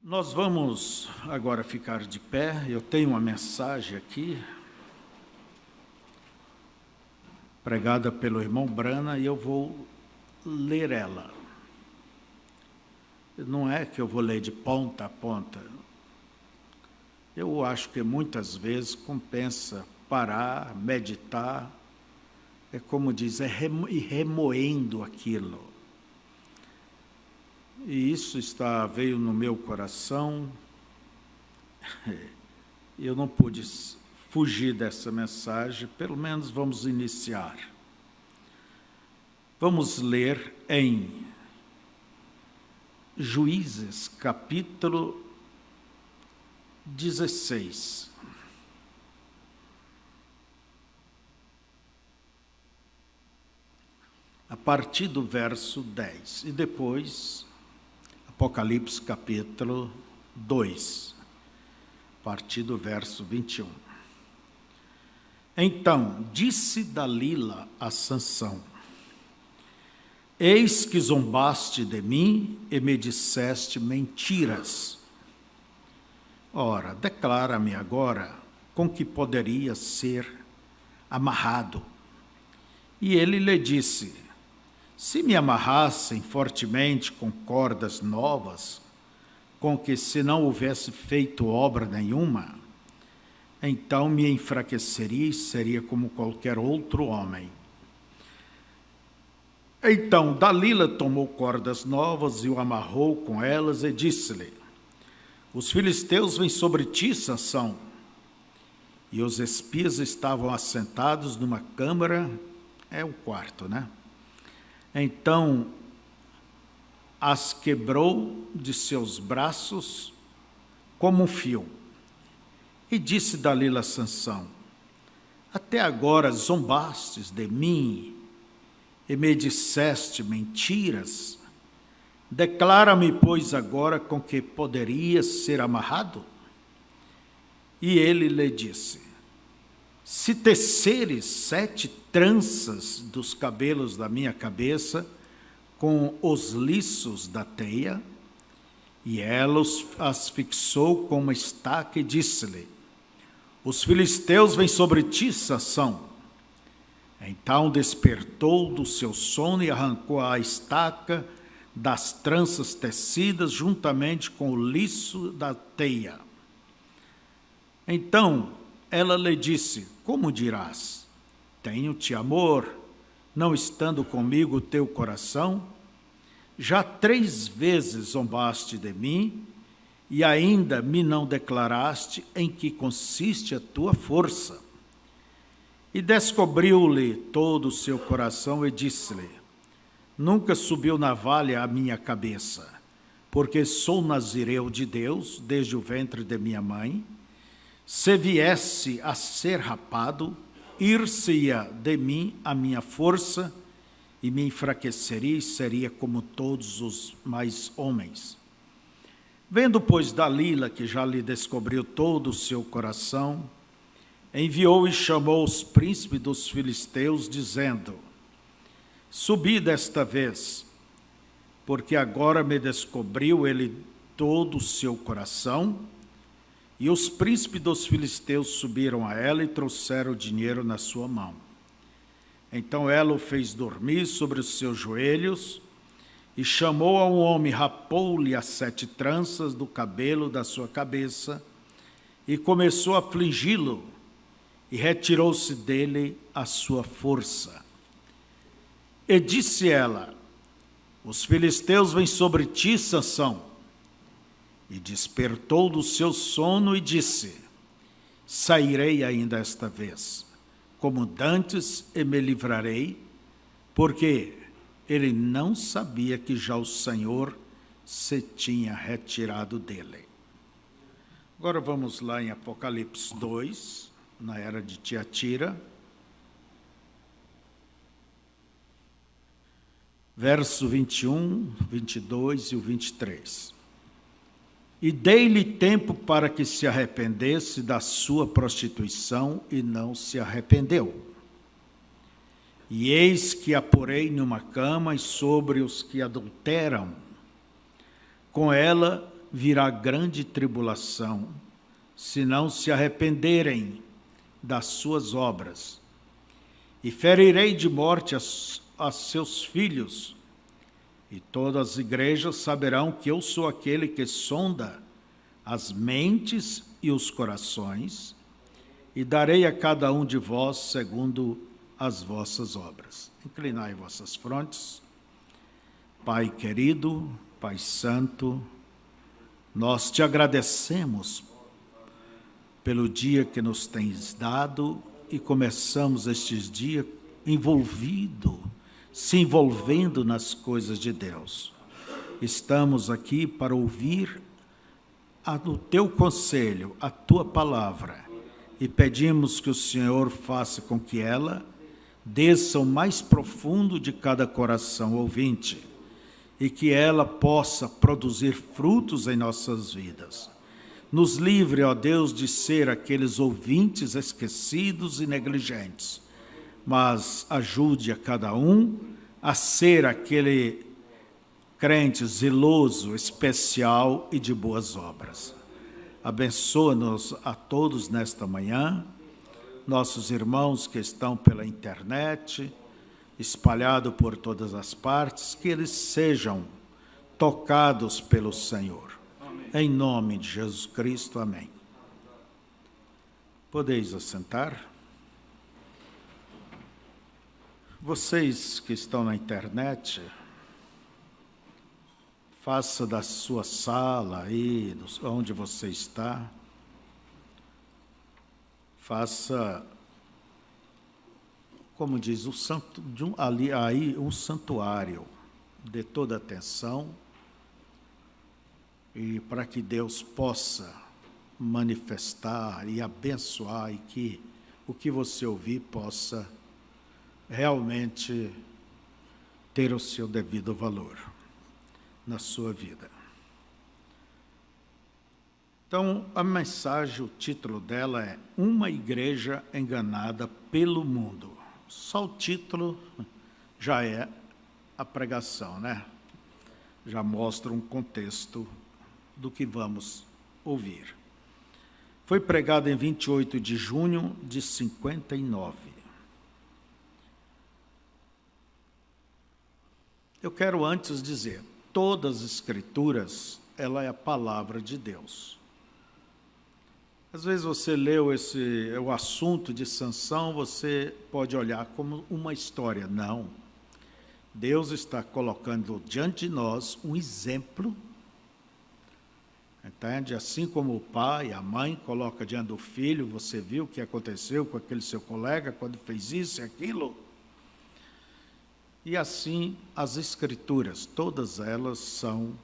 Nós vamos agora ficar de pé. Eu tenho uma mensagem aqui, pregada pelo irmão Brana, e eu vou ler ela. Não é que eu vou ler de ponta a ponta. Eu acho que muitas vezes compensa parar, meditar, é como diz, ir remoendo aquilo. E isso veio no meu coração. Eu não pude fugir dessa mensagem, pelo menos vamos iniciar. Vamos ler em Juízes, capítulo 16. A partir do verso 10, e depois Apocalipse, capítulo 2, a partir do verso 21. Então, disse Dalila a Sansão: eis que zombaste de mim e me disseste mentiras. Ora, declara-me agora com que poderia ser amarrado. E ele lhe disse: se me amarrassem fortemente com cordas novas, com que se não houvesse feito obra nenhuma, então me enfraqueceria e seria como qualquer outro homem. Então Dalila tomou cordas novas e o amarrou com elas e disse-lhe: os filisteus vêm sobre ti, Sansão. E os espias estavam assentados numa câmara, é o quarto, né? Então as quebrou de seus braços como um fio. E disse Dalila a Sansão: até agora zombastes de mim e me disseste mentiras. Declara-me, pois, agora com que poderia ser amarrado? E ele lhe disse: se teceres 7 tranças dos cabelos da minha cabeça com os liços da teia. E ela as fixou com uma estaca e disse-lhe: os filisteus vêm sobre ti, Sansão. Então despertou do seu sono e arrancou a estaca das tranças tecidas juntamente com o liço da teia. Então ela lhe disse: como dirás? Tenho-te amor, não estando comigo o teu coração? Já 3 vezes zombaste de mim, e ainda me não declaraste em que consiste a tua força. E descobriu-lhe todo o seu coração e disse-lhe: nunca subiu navalha à minha cabeça, porque sou nazireu de Deus desde o ventre de minha mãe. Se viesse a ser rapado, ir-se-ia de mim a minha força, e me enfraqueceria e seria como todos os mais homens. Vendo, pois, Dalila que já lhe descobriu todo o seu coração, enviou e chamou os príncipes dos filisteus, dizendo: subi desta vez, porque agora me descobriu ele todo o seu coração. E os príncipes dos filisteus subiram a ela e trouxeram o dinheiro na sua mão. Então ela o fez dormir sobre os seus joelhos e chamou a um homem, rapou-lhe as 7 tranças do cabelo da sua cabeça e começou a afligi-lo, e retirou-se dele a sua força. E disse ela: os filisteus vêm sobre ti, Sansão. E despertou do seu sono e disse: sairei ainda esta vez, como dantes, e me livrarei, porque ele não sabia que já o Senhor se tinha retirado dele. Agora vamos lá em Apocalipse 2, na era de Tiatira, verso 21, 22 e o 23. E dei-lhe tempo para que se arrependesse da sua prostituição, e não se arrependeu. E eis que a porei numa cama, e sobre os que adulteram com ela virá grande tribulação, se não se arrependerem das suas obras. E ferirei de morte a seus filhos, e todas as igrejas saberão que eu sou aquele que sonda as mentes e os corações, e darei a cada um de vós segundo as vossas obras. Inclinai vossas frontes. Pai querido, Pai santo, nós te agradecemos pelo dia que nos tens dado e começamos estes dias se envolvendo nas coisas de Deus. Estamos aqui para ouvir o teu conselho, a tua palavra, e pedimos que o Senhor faça com que ela desça o mais profundo de cada coração ouvinte e que ela possa produzir frutos em nossas vidas. Nos livre, ó Deus, de ser aqueles ouvintes esquecidos e negligentes, mas ajude a cada um a ser aquele crente zeloso, especial e de boas obras. Abençoa-nos a todos nesta manhã, nossos irmãos que estão pela internet, espalhados por todas as partes, que eles sejam tocados pelo Senhor. Amém. Em nome de Jesus Cristo, amém. Podeis assentar. Vocês que estão na internet, faça da sua sala aí, onde você está, faça, como diz, um santuário, dê toda a atenção, e para que Deus possa manifestar e abençoar, e que o que você ouvir possa realmente ter o seu devido valor na sua vida. Então, a mensagem, o título dela é Uma Igreja Enganada pelo Mundo. Só o título já é a pregação, né? Já mostra um contexto do que vamos ouvir. Foi pregado em 28 de junho de 59. Eu quero antes dizer, todas as Escrituras, ela é a palavra de Deus. Às vezes você leu o assunto de Sansão, você pode olhar como uma história. Não. Deus está colocando diante de nós um exemplo, entende? Assim como o pai, a mãe coloca diante do filho, você viu o que aconteceu com aquele seu colega quando fez isso e aquilo. E assim, as Escrituras, todas elas são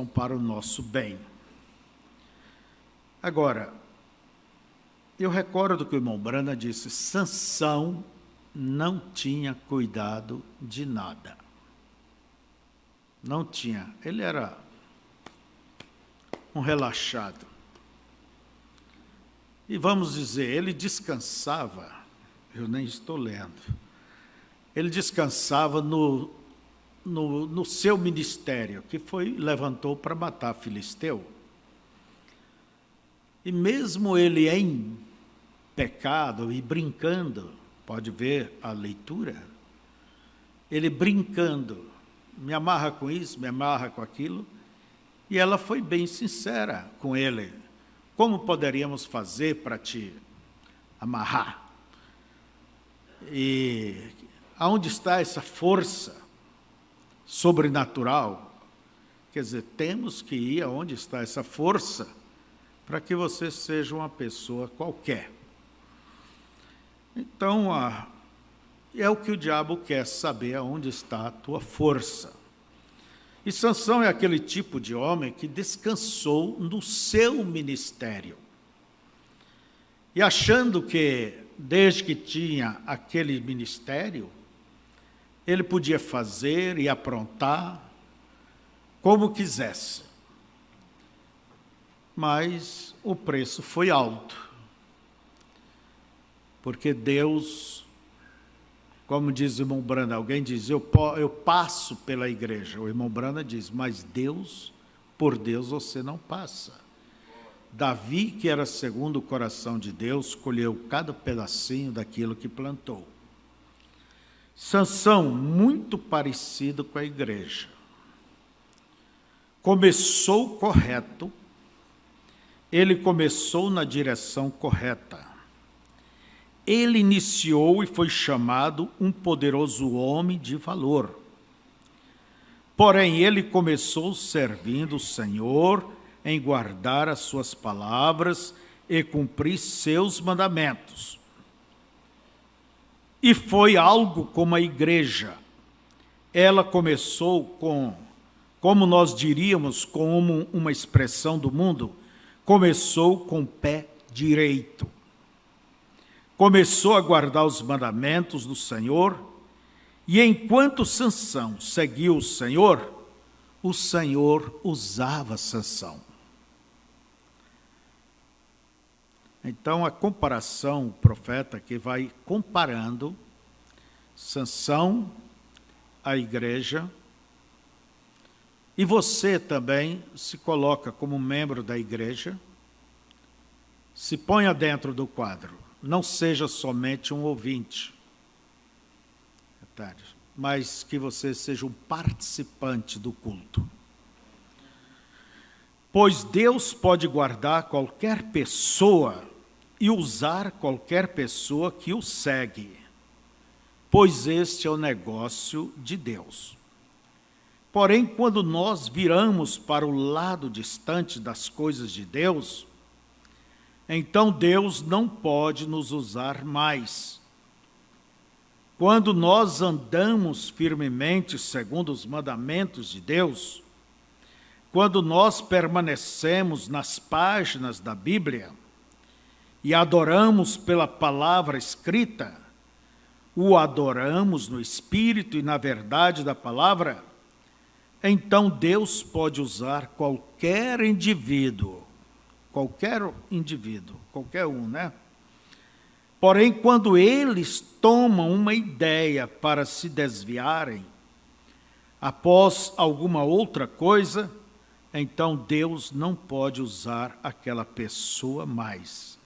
para o nosso bem. Agora, eu recordo que o irmão Brana disse, Sansão não tinha cuidado de nada. Não tinha. Ele era um relaxado. E vamos dizer, ele descansava. Eu nem estou lendo. Ele descansava no seu ministério, que levantou para matar Filisteu. E mesmo ele em pecado e brincando, pode ver a leitura, ele brincando, me amarra com isso, me amarra com aquilo, e ela foi bem sincera com ele. Como poderíamos fazer para te amarrar? E aonde está essa força sobrenatural? Quer dizer, temos que ir aonde está essa força para que você seja uma pessoa qualquer. Então, é o que o diabo quer saber, aonde está a tua força. E Sansão é aquele tipo de homem que descansou no seu ministério. E achando que, desde que tinha aquele ministério, ele podia fazer e aprontar como quisesse. Mas o preço foi alto, porque Deus Como diz o irmão Branda, alguém diz, eu passo pela igreja. O irmão Branda diz, mas Deus, por Deus você não passa. Davi, que era segundo o coração de Deus, colheu cada pedacinho daquilo que plantou. Sansão, muito parecido com a igreja. Começou correto, ele começou na direção correta. Ele iniciou e foi chamado um poderoso homem de valor. Porém, ele começou servindo o Senhor em guardar as suas palavras e cumprir seus mandamentos. E foi algo como a igreja. Ela começou com, como nós diríamos, como uma expressão do mundo, começou com o pé direito. Começou a guardar os mandamentos do Senhor, e enquanto Sansão seguiu o Senhor usava Sansão. Então, a comparação, o profeta aqui vai comparando Sansão, a igreja, e você também se coloca como membro da igreja, se ponha dentro do quadro, não seja somente um ouvinte, mas que você seja um participante do culto. Pois Deus pode guardar qualquer pessoa e usar qualquer pessoa que o segue, pois este é o negócio de Deus. Porém, quando nós viramos para o lado distante das coisas de Deus, então Deus não pode nos usar mais. Quando nós andamos firmemente segundo os mandamentos de Deus, quando nós permanecemos nas páginas da Bíblia e adoramos pela palavra escrita, o adoramos no Espírito e na verdade da palavra, então Deus pode usar qualquer indivíduo, qualquer um, né? Porém, quando eles tomam uma ideia para se desviarem após alguma outra coisa, então Deus não pode usar aquela pessoa mais.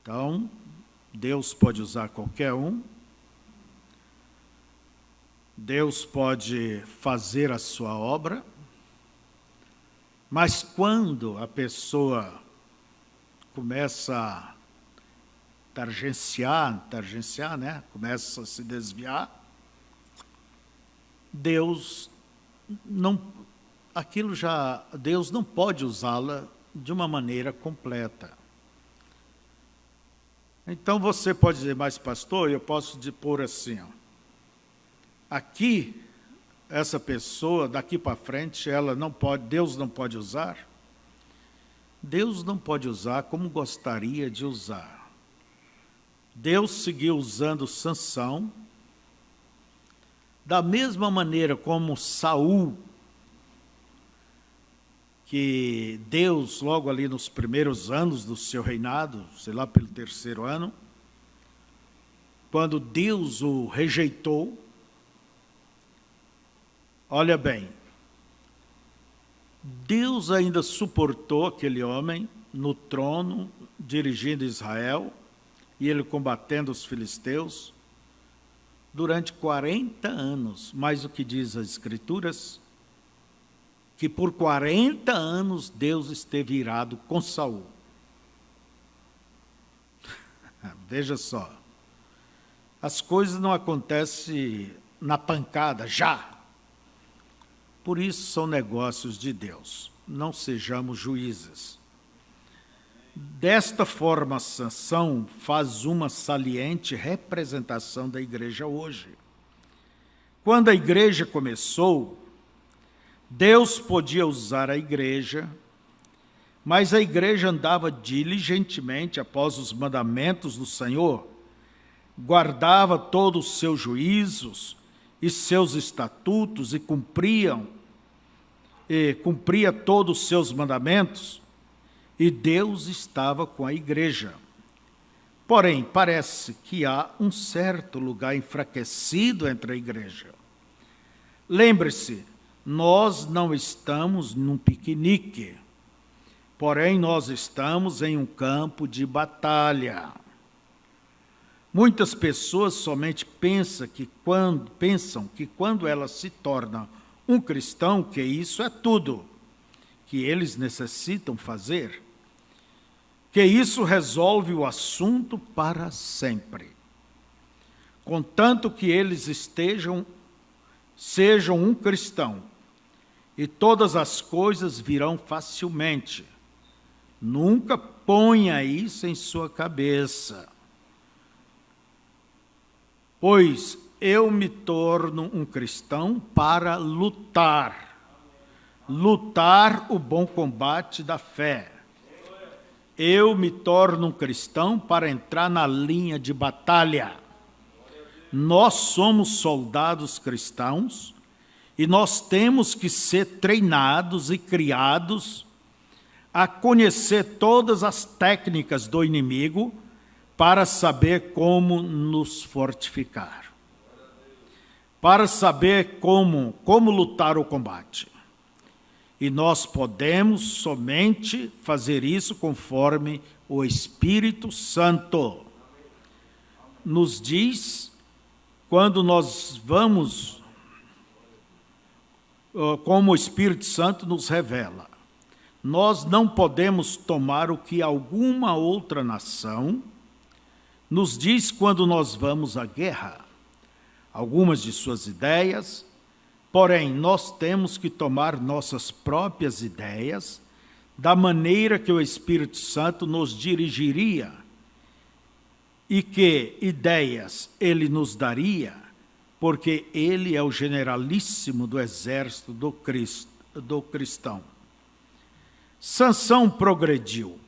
Então, Deus pode usar qualquer um, Deus pode fazer a sua obra, mas quando a pessoa começa a tangenciar, né? Começa a se desviar, Deus não pode usá-la de uma maneira completa. Então você pode dizer, mas pastor, eu posso pôr assim, ó, aqui, essa pessoa, daqui para frente, Deus não pode usar? Deus não pode usar como gostaria de usar. Deus seguiu usando Sansão, da mesma maneira como Saul, que Deus, logo ali nos primeiros anos do seu reinado, sei lá, pelo 3º ano, quando Deus o rejeitou, olha bem, Deus ainda suportou aquele homem no trono, dirigindo Israel, e ele combatendo os filisteus, durante 40 anos. Mas o que diz as Escrituras? Que por 40 anos Deus esteve irado com Saul. Veja só, as coisas não acontecem na pancada, já. Por isso são negócios de Deus, não sejamos juízes. Desta forma, Sansão faz uma saliente representação da igreja hoje. Quando a igreja começou, Deus podia usar a igreja, mas a igreja andava diligentemente após os mandamentos do Senhor, guardava todos os seus juízos e seus estatutos e cumpria todos os seus mandamentos, e Deus estava com a igreja. Porém, parece que há um certo lugar enfraquecido entre a igreja. Lembre-se, nós não estamos num piquenique, porém nós estamos em um campo de batalha. Muitas pessoas somente pensam que quando elas se tornam um cristão, que isso é tudo que eles necessitam fazer, que isso resolve o assunto para sempre. Contanto que eles sejam um cristão, e todas as coisas virão facilmente. Nunca ponha isso em sua cabeça. Pois eu me torno um cristão para lutar o bom combate da fé. Eu me torno um cristão para entrar na linha de batalha. Nós somos soldados cristãos e nós temos que ser treinados e criados a conhecer todas as técnicas do inimigo para saber como nos fortificar, para saber como lutar o combate. E nós podemos somente fazer isso conforme o Espírito Santo nos diz, quando nós vamos, como o Espírito Santo nos revela. Nós não podemos tomar o que alguma outra nação nos diz quando nós vamos à guerra. Algumas de suas ideias. Porém, nós temos que tomar nossas próprias ideias da maneira que o Espírito Santo nos dirigiria e que ideias ele nos daria, porque ele é o generalíssimo do exército do cristão. Sansão progrediu.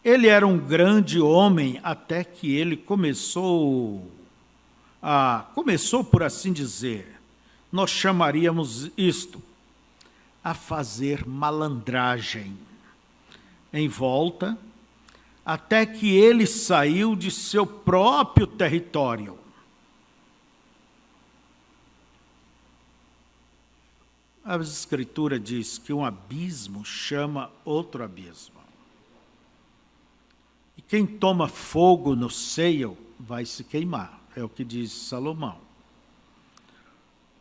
Ele era um grande homem até que ele começou, por assim dizer, nós chamaríamos isto, a fazer malandragem em volta, até que ele saiu de seu próprio território. A Escritura diz que um abismo chama outro abismo. E quem toma fogo no seio vai se queimar, é o que diz Salomão.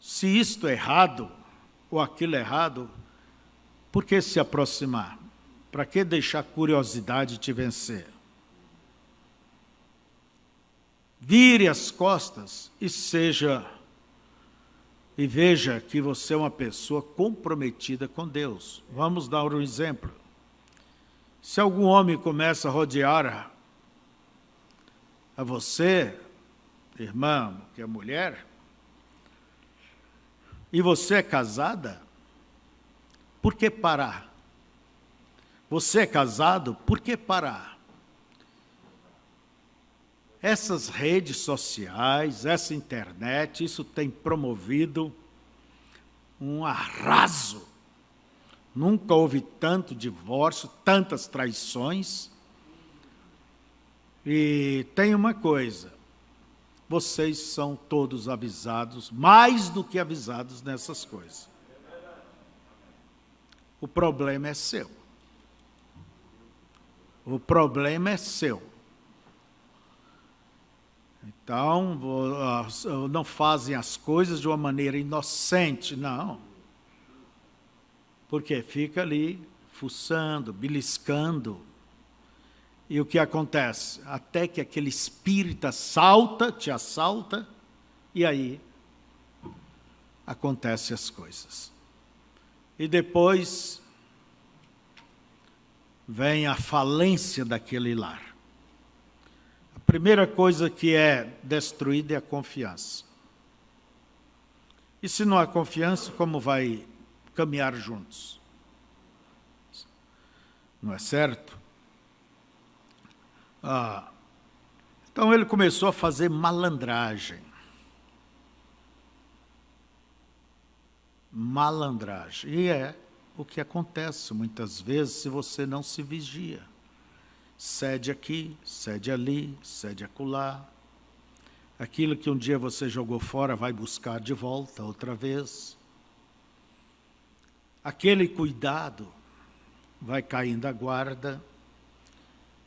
Se isto é errado, ou aquilo é errado, por que se aproximar? Para que deixar a curiosidade te vencer? Vire as costas e veja que você é uma pessoa comprometida com Deus. Vamos dar um exemplo. Se algum homem começa a rodear a você, irmã, que é mulher, e você é casada, por que parar? Você é casado, por que parar? Essas redes sociais, essa internet, isso tem promovido um arraso. Nunca houve tanto divórcio, tantas traições. E tem uma coisa, vocês são todos avisados, mais do que avisados nessas coisas. O problema é seu. O problema é seu. Então, não fazem as coisas de uma maneira inocente, não. Porque fica ali fuçando, beliscando. E o que acontece? Até que aquele espírito te assalta, e aí acontecem as coisas. E depois vem a falência daquele lar. A primeira coisa que é destruída é a confiança. E se não há confiança, como vai caminhar juntos? Não é certo? Então ele começou a fazer malandragem. Malandragem. E é o que acontece muitas vezes se você não se vigia. Cede aqui, cede ali, cede acolá. Aquilo que um dia você jogou fora vai buscar de volta outra vez. Aquele cuidado vai caindo a guarda.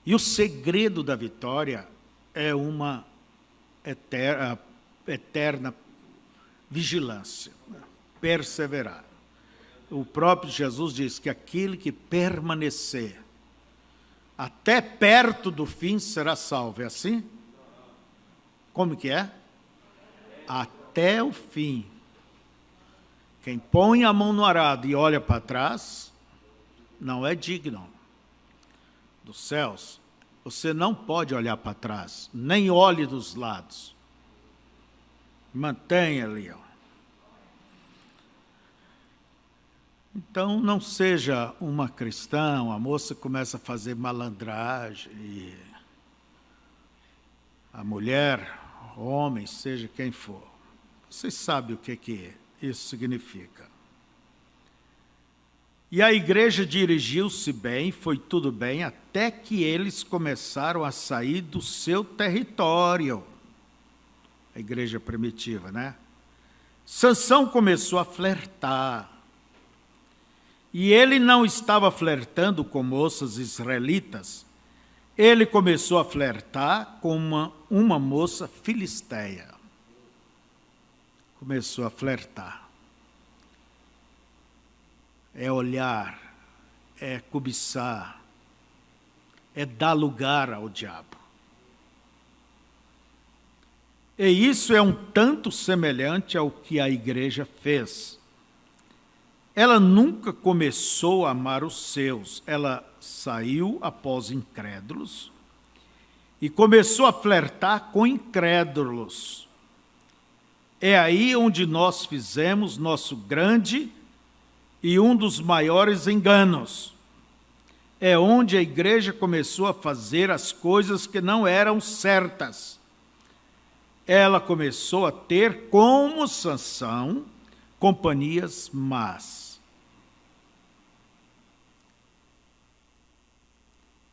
E o segredo da vitória é uma eterna vigilância, perseverar. O próprio Jesus diz que aquele que permanecer até perto do fim será salvo. É assim? Como que é? Até o fim. Quem põe a mão no arado e olha para trás, não é digno dos céus. Você não pode olhar para trás, nem olhe dos lados. Mantenha ali, ó. Então, não seja uma cristã, a moça começa a fazer malandragem, e a mulher, homem, seja quem for. Vocês sabem o que isso significa. E a igreja dirigiu-se bem, foi tudo bem, até que eles começaram a sair do seu território. A igreja primitiva, né? Sansão começou a flertar. E ele não estava flertando com moças israelitas, ele começou a flertar com uma moça filisteia. Começou a flertar. É olhar, é cobiçar, é dar lugar ao diabo. E isso é um tanto semelhante ao que a igreja fez. Ela nunca começou a amar os seus, ela saiu após incrédulos e começou a flertar com incrédulos. É aí onde nós fizemos nosso grande e um dos maiores enganos. É onde a igreja começou a fazer as coisas que não eram certas. Ela começou a ter, como Sansão, companhias más.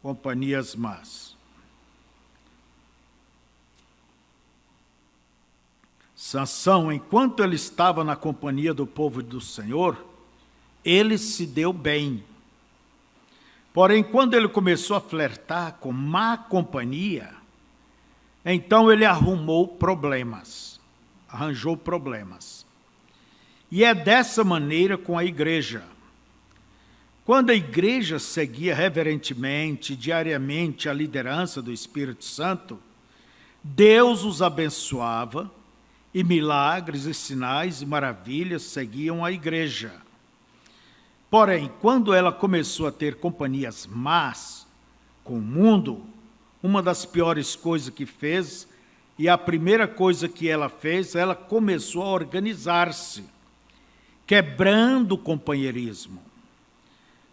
Companhias más. Sansão, enquanto ele estava na companhia do povo do Senhor, ele se deu bem. Porém, quando ele começou a flertar com má companhia, então ele arranjou problemas. E é dessa maneira com a igreja. Quando a igreja seguia reverentemente, diariamente, a liderança do Espírito Santo, Deus os abençoava e milagres e sinais e maravilhas seguiam a igreja. Porém, quando ela começou a ter companhias más com o mundo, uma das piores coisas que fez, e a primeira coisa que ela fez, ela começou a organizar-se, quebrando o companheirismo.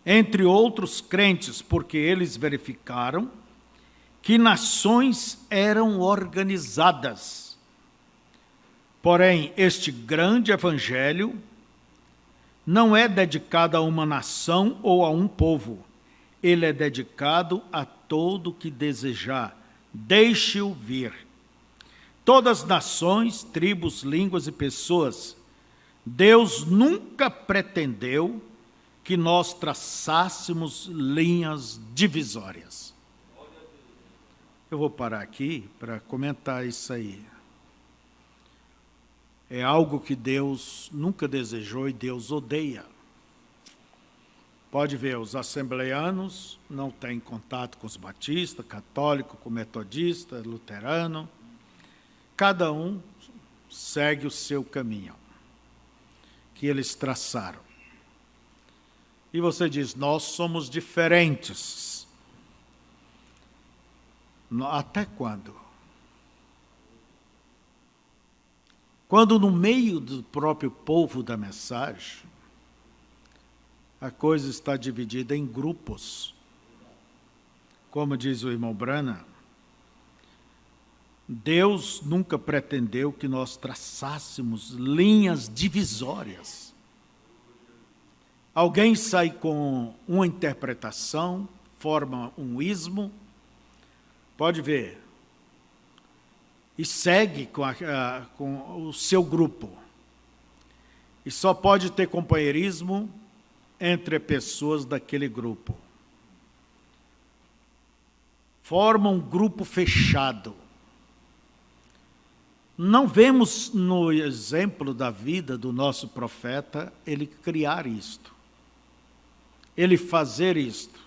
Entre outros crentes, porque eles verificaram que nações eram organizadas. Porém, este grande evangelho não é dedicado a uma nação ou a um povo. Ele é dedicado a todo que desejar. Deixe-o vir. Todas as nações, tribos, línguas e pessoas. Deus nunca pretendeu que nós traçássemos linhas divisórias. Eu vou parar aqui para comentar isso aí. É algo que Deus nunca desejou e Deus odeia. Pode ver, os assembleianos não têm contato com os batistas, católico, com metodista, luterano. Cada um segue o seu caminho que eles traçaram. E você diz, nós somos diferentes. Até quando? Quando no meio do próprio povo da mensagem, a coisa está dividida em grupos. Como diz o irmão Branham, Deus nunca pretendeu que nós traçássemos linhas divisórias. Alguém sai com uma interpretação, forma um ismo, Pode ver. E segue com o seu grupo. E só pode ter companheirismo entre pessoas daquele grupo. Forma um grupo fechado. Não vemos no exemplo da vida do nosso profeta ele criar isto, ele fazer isto.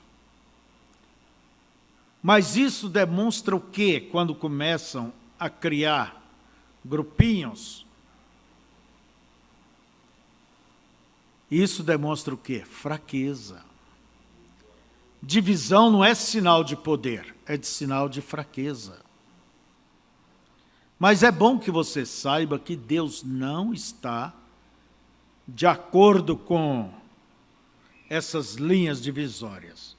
Mas isso demonstra o quê? Quando começam a criar grupinhos, isso demonstra o quê? Fraqueza. Divisão não é sinal de poder, é de sinal de fraqueza. Mas é bom que você saiba que Deus não está de acordo com essas linhas divisórias.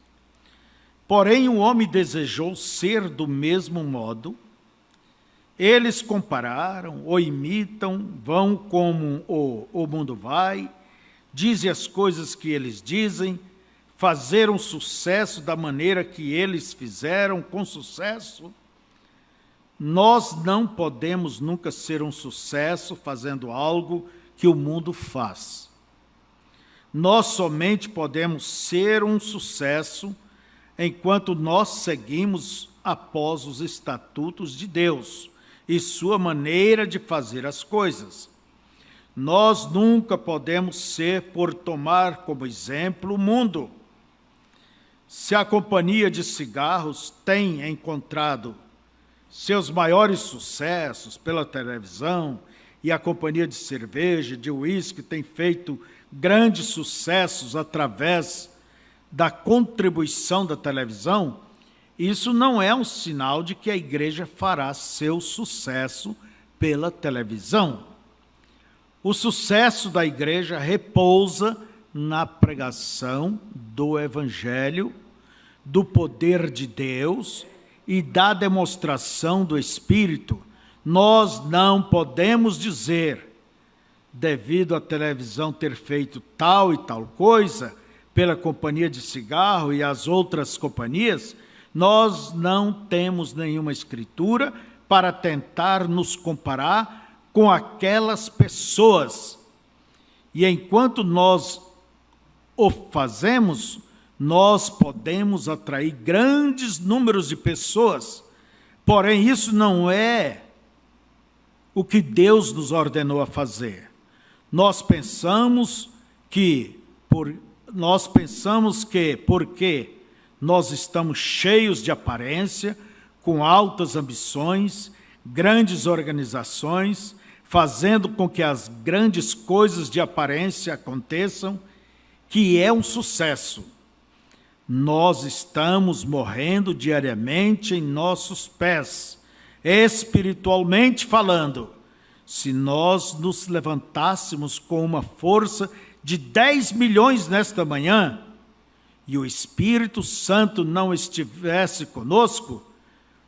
Porém, o homem desejou ser do mesmo modo. Eles compararam, ou imitam, vão como o mundo vai, dizem as coisas que eles dizem, fazeram sucesso da maneira que eles fizeram, com sucesso. Nós não podemos nunca ser um sucesso fazendo algo que o mundo faz. Nós somente podemos ser um sucesso enquanto nós seguimos após os estatutos de Deus e sua maneira de fazer as coisas. Nós nunca podemos ser por tomar como exemplo o mundo. Se a companhia de cigarros tem encontrado seus maiores sucessos pela televisão e a companhia de cerveja, de uísque tem feito grandes sucessos através da contribuição da televisão, isso não é um sinal de que a igreja fará seu sucesso pela televisão. O sucesso da igreja repousa na pregação do Evangelho, do poder de Deus e da demonstração do Espírito. Nós não podemos dizer, devido à televisão ter feito tal e tal coisa, pela companhia de cigarro e as outras companhias, nós não temos nenhuma escritura para tentar nos comparar com aquelas pessoas. E enquanto nós o fazemos, nós podemos atrair grandes números de pessoas, porém isso não é o que Deus nos ordenou a fazer. Nós pensamos que porque nós estamos cheios de aparência, com altas ambições, grandes organizações, fazendo com que as grandes coisas de aparência aconteçam, que é um sucesso. Nós estamos morrendo diariamente em nossos pés, espiritualmente falando. Se nós nos levantássemos com uma força de 10 milhões nesta manhã, e o Espírito Santo não estivesse conosco,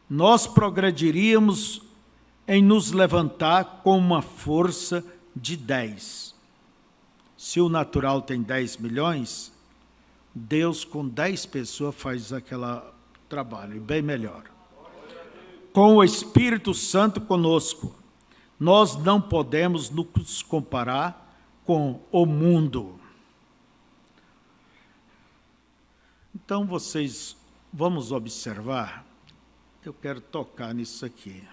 nós progrediríamos em nos levantar com uma força de 10. Se o natural tem 10 milhões, Deus com 10 pessoas faz aquele trabalho, bem melhor. Com o Espírito Santo conosco, nós não podemos nos comparar com o mundo. Então, vamos observar, eu quero tocar nisso aqui.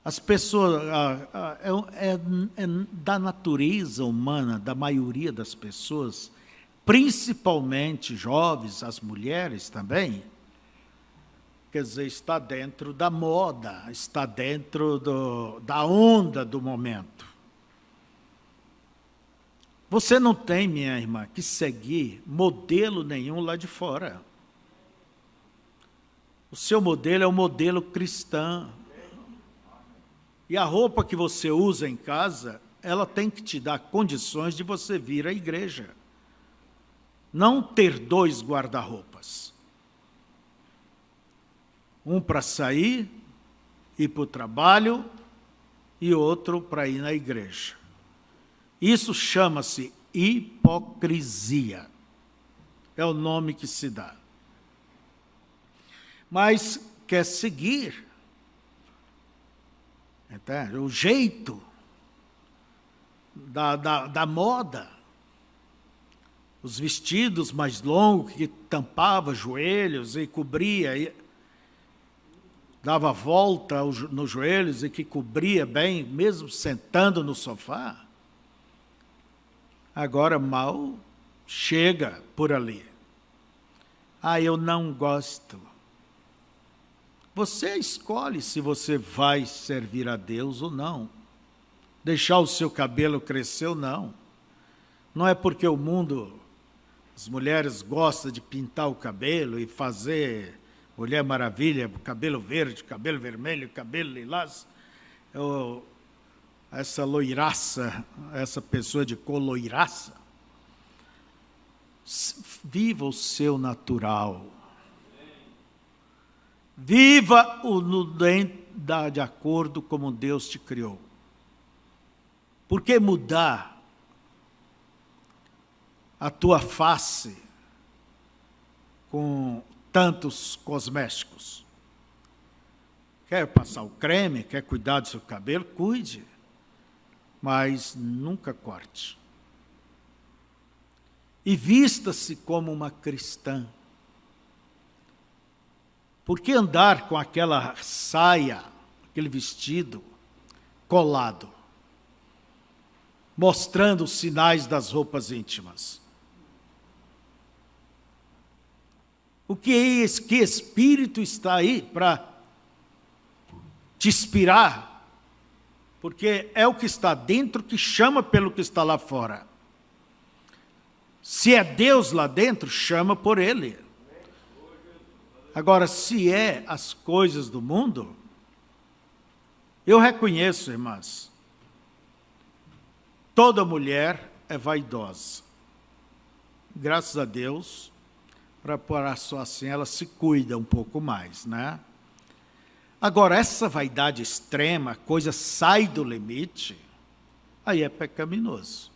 As pessoas, é da natureza humana, da maioria das pessoas, principalmente jovens, as mulheres também, quer dizer, está dentro da moda, está dentro da onda do momento. Você não tem, minha irmã, que seguir modelo nenhum lá de fora. O seu modelo é o modelo cristão. E a roupa que você usa em casa, ela tem que te dar condições de você vir à igreja. Não ter 2 guarda-roupas. Um para sair, ir para o trabalho, e outro para ir na igreja. Isso chama-se hipocrisia. É o nome que se dá. Mas quer seguir. Entende? O jeito da moda. Os vestidos mais longos que tampavam os joelhos e cobria, dava volta nos joelhos e que cobria bem, mesmo sentando no sofá. Agora mal chega por ali. Eu não gosto. Você escolhe se você vai servir a Deus ou não. Deixar o seu cabelo crescer ou não. Não é porque o mundo, as mulheres gostam de pintar o cabelo e fazer Mulher Maravilha, cabelo verde, cabelo vermelho, cabelo lilás. Essa loiraça, essa pessoa de cor loiraça. Viva o seu natural. Viva-o de acordo como Deus te criou. Por que mudar a tua face com tantos cosméticos? Quer passar o creme, quer cuidar do seu cabelo? Cuide, mas nunca corte. E vista-se como uma cristã. Por que andar com aquela saia, aquele vestido colado, mostrando os sinais das roupas íntimas? Que espírito está aí para te inspirar? Porque é o que está dentro que chama pelo que está lá fora. Se é Deus lá dentro, chama por Ele. Agora, se é as coisas do mundo, eu reconheço, irmãs, toda mulher é vaidosa. Graças a Deus, para só assim ela se cuida um pouco mais, né? Agora, essa vaidade extrema, a coisa sai do limite, aí é pecaminoso.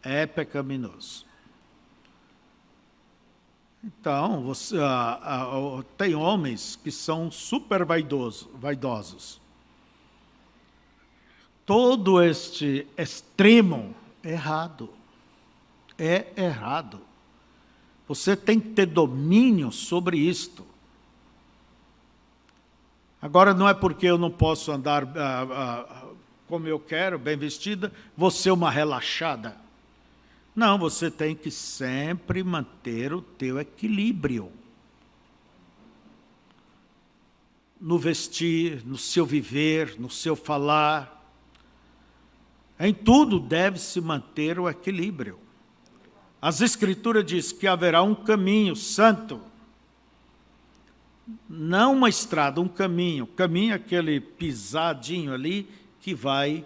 É pecaminoso. Então, tem homens que são super vaidosos. Todo este extremo é errado. É errado. Você tem que ter domínio sobre isto. Agora, não é porque eu não posso andar como eu quero, bem vestida, vou ser uma relaxada. Não, você tem que sempre manter o teu equilíbrio. No vestir, no seu viver, no seu falar. Em tudo deve-se manter o equilíbrio. As Escrituras dizem que haverá um caminho santo. Não uma estrada, um caminho. Caminho é aquele pisadinho ali que vai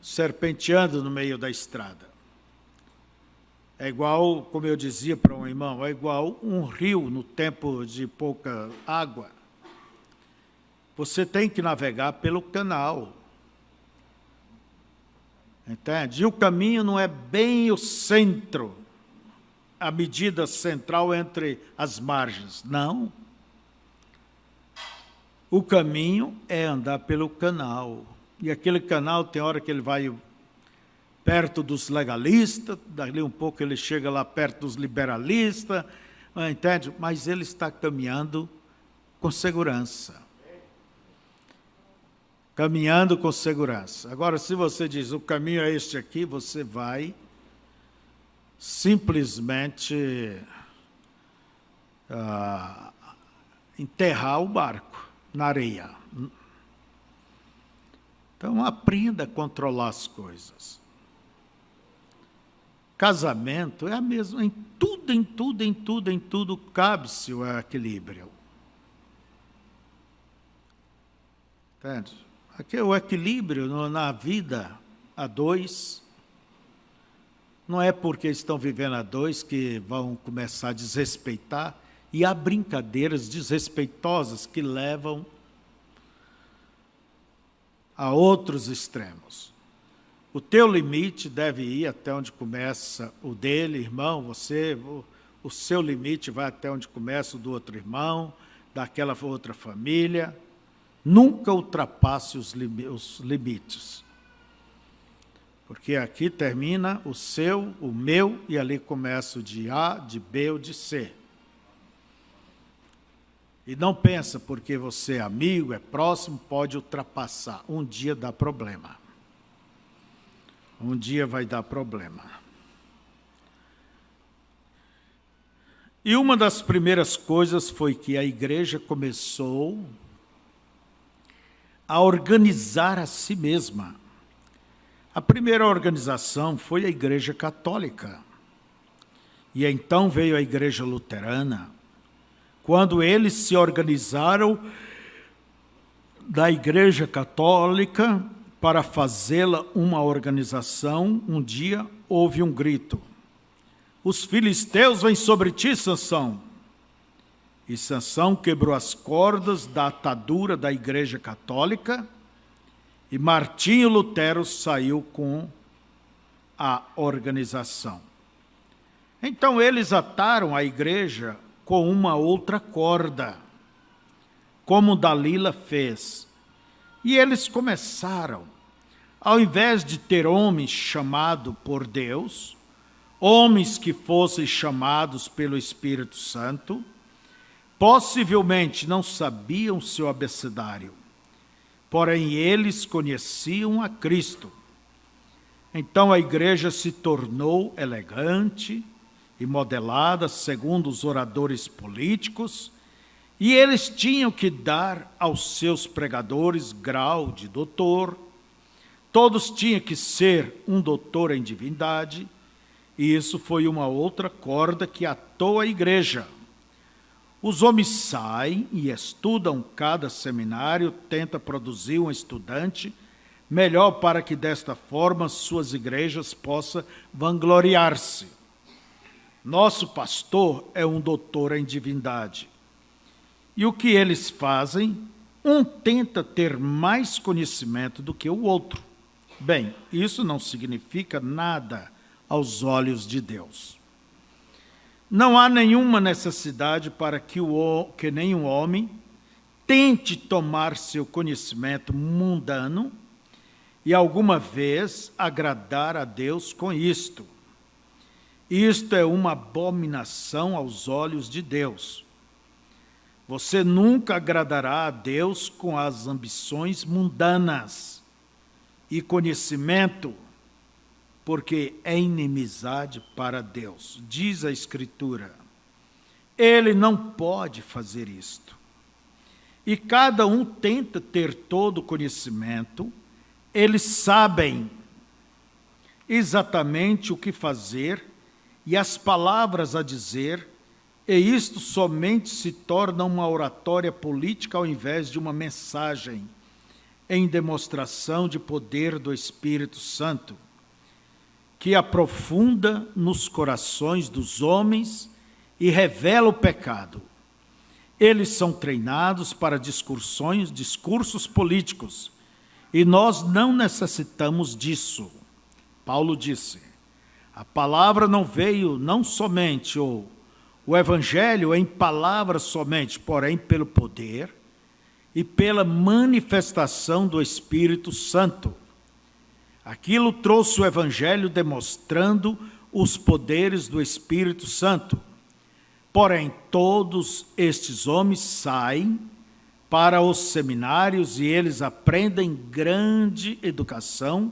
serpenteando no meio da estrada. É igual, como eu dizia para um irmão, é igual um rio no tempo de pouca água. Você tem que navegar pelo canal. Entende? E o caminho não é bem o centro, a medida central entre as margens. Não. O caminho é andar pelo canal. E aquele canal tem hora que ele vai perto dos legalistas, dali um pouco ele chega lá perto dos liberalistas, entende? Mas ele está caminhando com segurança. Caminhando com segurança. Agora, se você diz, o caminho é este aqui, você vai simplesmente enterrar o barco na areia. Então, aprenda a controlar as coisas. Casamento é a mesma, em tudo cabe-se o equilíbrio. Entende? Aqui o equilíbrio na vida a dois, não é porque estão vivendo a dois que vão começar a desrespeitar, e há brincadeiras desrespeitosas que levam a outros extremos. O teu limite deve ir até onde começa o dele, irmão, você, o seu limite vai até onde começa o do outro irmão, daquela outra família. Nunca ultrapasse os limites. Porque aqui termina o seu, o meu, e ali começa o de A, de B ou de C. E não pensa, porque você é amigo, é próximo, pode ultrapassar. Um dia dá problema. Um dia vai dar problema. E uma das primeiras coisas foi que a igreja começou a organizar a si mesma. A primeira organização foi a Igreja Católica. E então veio a Igreja Luterana. Quando eles se organizaram da Igreja Católica para fazê-la uma organização, um dia houve um grito: os filisteus vêm sobre ti, Sansão. E Sansão quebrou as cordas da atadura da Igreja Católica e Martinho Lutero saiu com a organização. Então eles ataram a igreja com uma outra corda, como Dalila fez. E eles começaram, ao invés de ter homens chamados por Deus, homens que fossem chamados pelo Espírito Santo, possivelmente não sabiam seu abecedário, porém eles conheciam a Cristo. Então a igreja se tornou elegante e modelada segundo os oradores políticos, e eles tinham que dar aos seus pregadores grau de doutor. Todos tinham que ser um doutor em divindade, e isso foi uma outra corda que atou a igreja. Os homens saem e estudam, cada seminário tenta produzir um estudante melhor para que desta forma suas igrejas possam vangloriar-se. Nosso pastor é um doutor em divindade. E o que eles fazem? Um tenta ter mais conhecimento do que o outro. Bem, isso não significa nada aos olhos de Deus. Não há nenhuma necessidade para que nenhum homem tente tomar seu conhecimento mundano e alguma vez agradar a Deus com isto. Isto é uma abominação aos olhos de Deus. Você nunca agradará a Deus com as ambições mundanas e conhecimento, porque é inimizade para Deus. Diz a Escritura, ele não pode fazer isto. E cada um tenta ter todo o conhecimento, eles sabem exatamente o que fazer e as palavras a dizer, e isto somente se torna uma oratória política ao invés de uma mensagem em demonstração de poder do Espírito Santo, que aprofunda nos corações dos homens e revela o pecado. Eles são treinados para discursos políticos, e nós não necessitamos disso. Paulo disse, a palavra não veio não somente, ou o evangelho em palavras somente, porém pelo poder e pela manifestação do Espírito Santo. Aquilo trouxe o evangelho demonstrando os poderes do Espírito Santo. Porém, todos estes homens saem para os seminários e eles aprendem grande educação,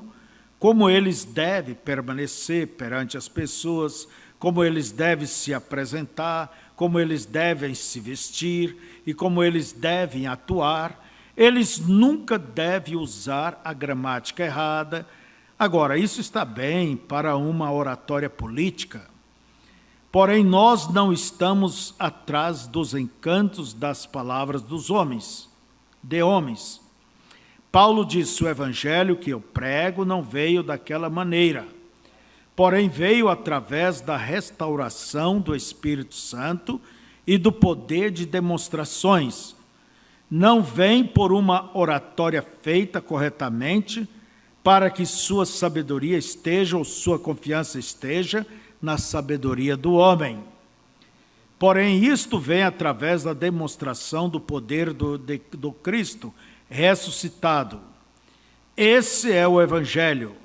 como eles devem permanecer perante as pessoas, como eles devem se apresentar, como eles devem se vestir e como eles devem atuar. Eles nunca devem usar a gramática errada. Agora, isso está bem para uma oratória política, porém nós não estamos atrás dos encantos das palavras dos homens, de homens. Paulo disse, o evangelho que eu prego não veio daquela maneira, porém veio através da restauração do Espírito Santo e do poder de demonstrações. Não vem por uma oratória feita corretamente, para que sua sabedoria esteja, ou sua confiança esteja, na sabedoria do homem. Porém, isto vem através da demonstração do poder do Cristo ressuscitado. Esse é o Evangelho,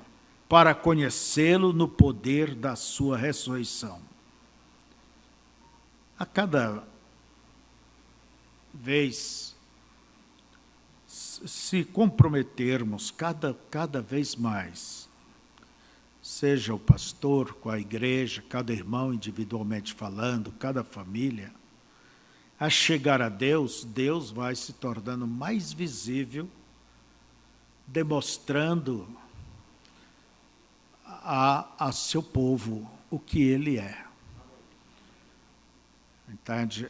para conhecê-lo no poder da sua ressurreição. A cada vez se comprometermos cada vez mais, seja o pastor com a igreja, cada irmão individualmente falando, cada família, a chegar a Deus, Deus vai se tornando mais visível, demonstrando a seu povo o que ele é. Entende?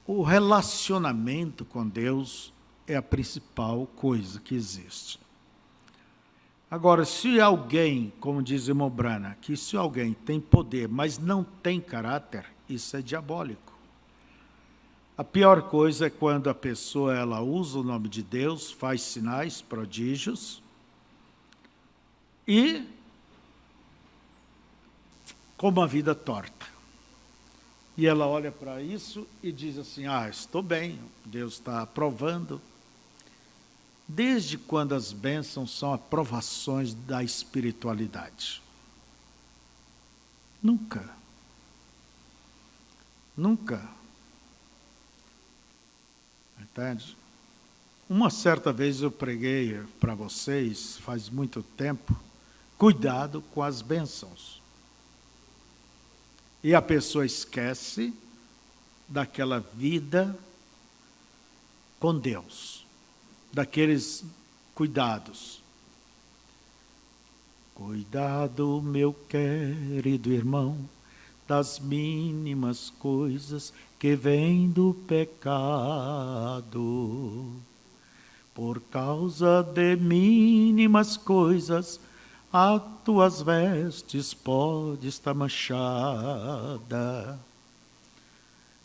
O relacionamento com Deus é a principal coisa que existe. Agora, se alguém, como diz o Mobrana, que se alguém tem poder, mas não tem caráter, isso é diabólico. A pior coisa é quando a pessoa ela usa o nome de Deus, faz sinais, prodígios, e com uma vida torta. E ela olha para isso e diz assim, estou bem, Deus está aprovando. Desde quando as bênçãos são aprovações da espiritualidade? Nunca. Nunca. Entende? Uma certa vez eu preguei para vocês, faz muito tempo, cuidado com as bênçãos. E a pessoa esquece daquela vida com Deus, daqueles cuidados. Cuidado, meu querido irmão, das mínimas coisas que vêm do pecado. Por causa de mínimas coisas, as tuas vestes podem estar manchada.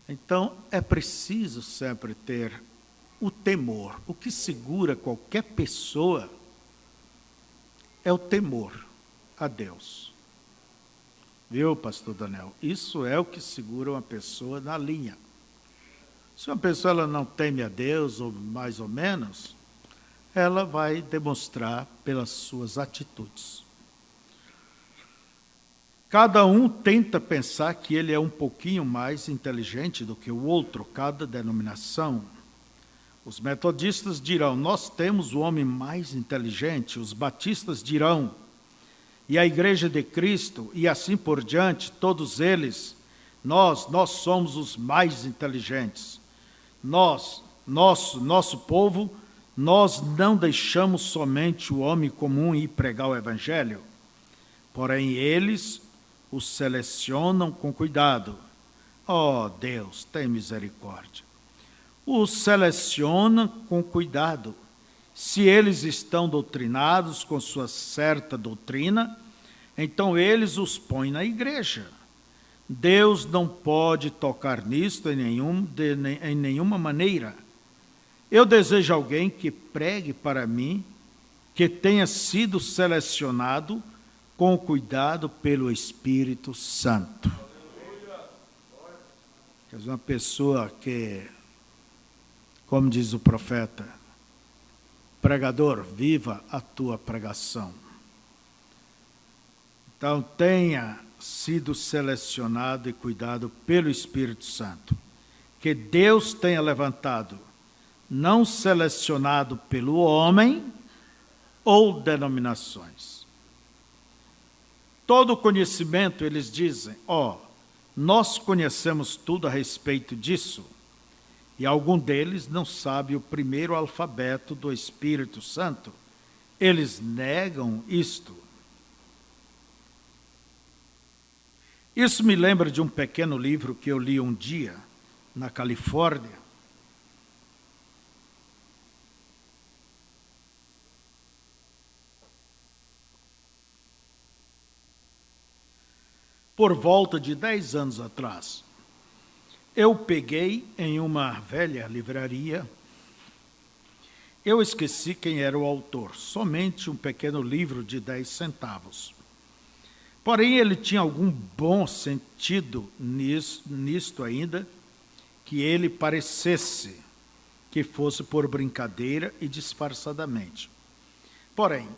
Então, é preciso sempre ter o temor. O que segura qualquer pessoa é o temor a Deus. Viu, pastor Daniel? Isso é o que segura uma pessoa na linha. Se uma pessoa ela não teme a Deus, ou mais ou menos, ela vai demonstrar pelas suas atitudes. Cada um tenta pensar que ele é um pouquinho mais inteligente do que o outro, cada denominação. Os metodistas dirão, nós temos o homem mais inteligente, os batistas dirão, e a Igreja de Cristo, e assim por diante, todos eles, nós somos os mais inteligentes. Nosso povo, nós não deixamos somente o homem comum ir pregar o Evangelho, porém eles os selecionam com cuidado. Oh, Deus, tem misericórdia. Os seleciona com cuidado. Se eles estão doutrinados com sua certa doutrina, então eles os põem na igreja. Deus não pode tocar nisto em nenhuma maneira. Eu desejo alguém que pregue para mim, que tenha sido selecionado com cuidado pelo Espírito Santo. Quer dizer, uma pessoa que, como diz o profeta, pregador, viva a tua pregação. Então, tenha sido selecionado e cuidado pelo Espírito Santo. Que Deus tenha levantado, não selecionado pelo homem ou denominações. Todo conhecimento, eles dizem, nós conhecemos tudo a respeito disso, e algum deles não sabe o primeiro alfabeto do Espírito Santo. Eles negam isto. Isso me lembra de um pequeno livro que eu li um dia, na Califórnia. Por volta de 10 anos atrás, eu peguei em uma velha livraria, eu esqueci quem era o autor, somente um pequeno livro de 10 centavos. Porém, ele tinha algum bom sentido nisto ainda, que ele parecesse que fosse por brincadeira e disfarçadamente. Porém,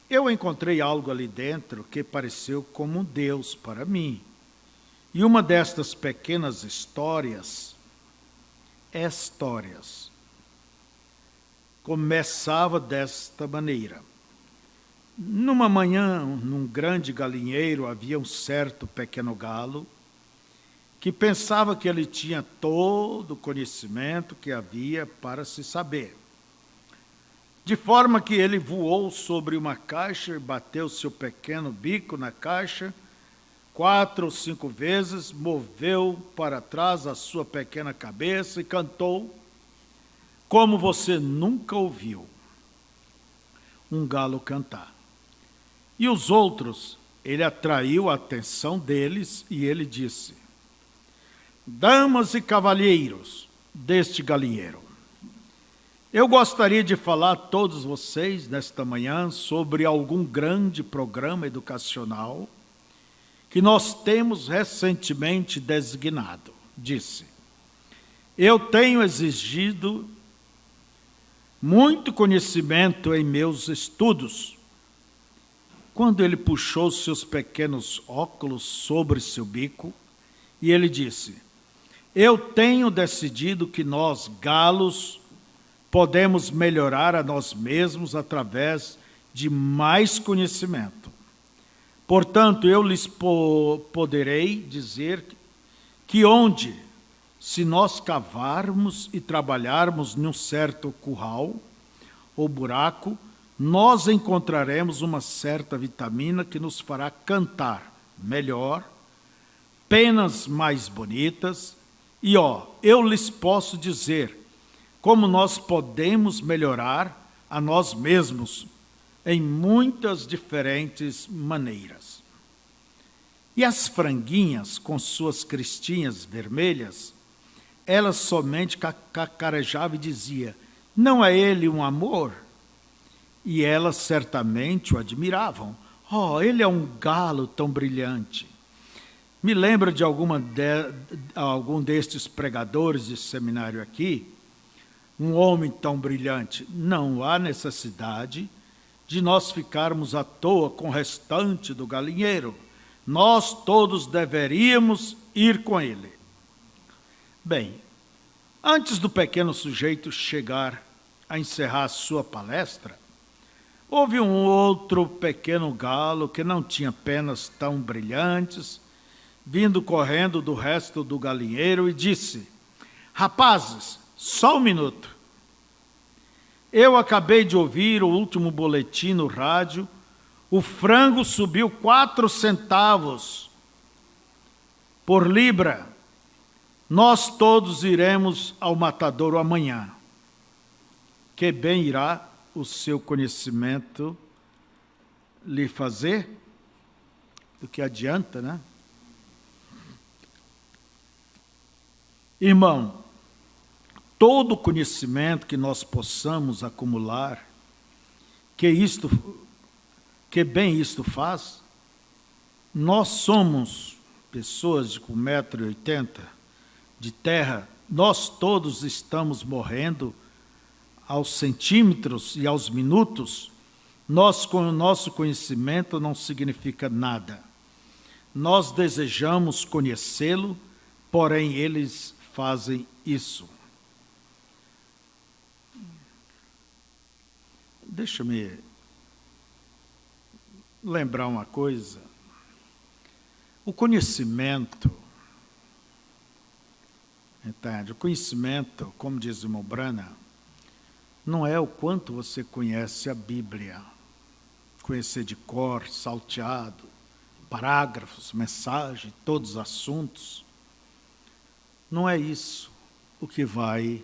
eu encontrei algo ali dentro que pareceu como um Deus para mim. E uma destas pequenas histórias, começava desta maneira. Numa manhã, num grande galinheiro, havia um certo pequeno galo que pensava que ele tinha todo o conhecimento que havia para se saber. De forma que ele voou sobre uma caixa e bateu seu pequeno bico na caixa 4 ou 5 vezes, moveu para trás a sua pequena cabeça e cantou, como você nunca ouviu um galo cantar. E os outros, ele atraiu a atenção deles e ele disse: damas e cavalheiros deste galinheiro, eu gostaria de falar a todos vocês nesta manhã sobre algum grande programa educacional que nós temos recentemente designado. Disse: eu tenho exigido muito conhecimento em meus estudos. Quando ele puxou seus pequenos óculos sobre seu bico, e ele disse: eu tenho decidido que nós, galos, podemos melhorar a nós mesmos através de mais conhecimento. Portanto, eu lhes poderei dizer que onde, se nós cavarmos e trabalharmos num certo curral ou buraco, nós encontraremos uma certa vitamina que nos fará cantar melhor, penas mais bonitas, e eu lhes posso dizer como nós podemos melhorar a nós mesmos em muitas diferentes maneiras. E as franguinhas, com suas cristinhas vermelhas, elas somente cacarejavam e diziam: não é ele um amor? E elas certamente o admiravam. Ele é um galo tão brilhante. Me lembra de algum destes pregadores de seminário aqui, um homem tão brilhante. Não há necessidade de nós ficarmos à toa com o restante do galinheiro. Nós todos deveríamos ir com ele. Bem, antes do pequeno sujeito chegar a encerrar sua palestra, houve um outro pequeno galo que não tinha penas tão brilhantes, vindo correndo do resto do galinheiro e disse: rapazes, só um minuto. Eu acabei de ouvir o último boletim no rádio. O frango subiu 4 centavos por libra. Nós todos iremos ao matadouro amanhã. Que bem irá o seu conhecimento lhe fazer? Do que adianta, né? Irmão, todo conhecimento que nós possamos acumular, que bem isto faz, nós somos pessoas de 1,80 m de terra, nós todos estamos morrendo aos centímetros e aos minutos. Nós, com o nosso conhecimento, não significa nada. Nós desejamos conhecê-lo, porém eles fazem isso. Deixa-me lembrar uma coisa. O conhecimento, entende? O conhecimento, como diz o irmão Brana, não é o quanto você conhece a Bíblia, conhecer de cor, salteado, parágrafos, mensagem, todos os assuntos. Não é isso o que vai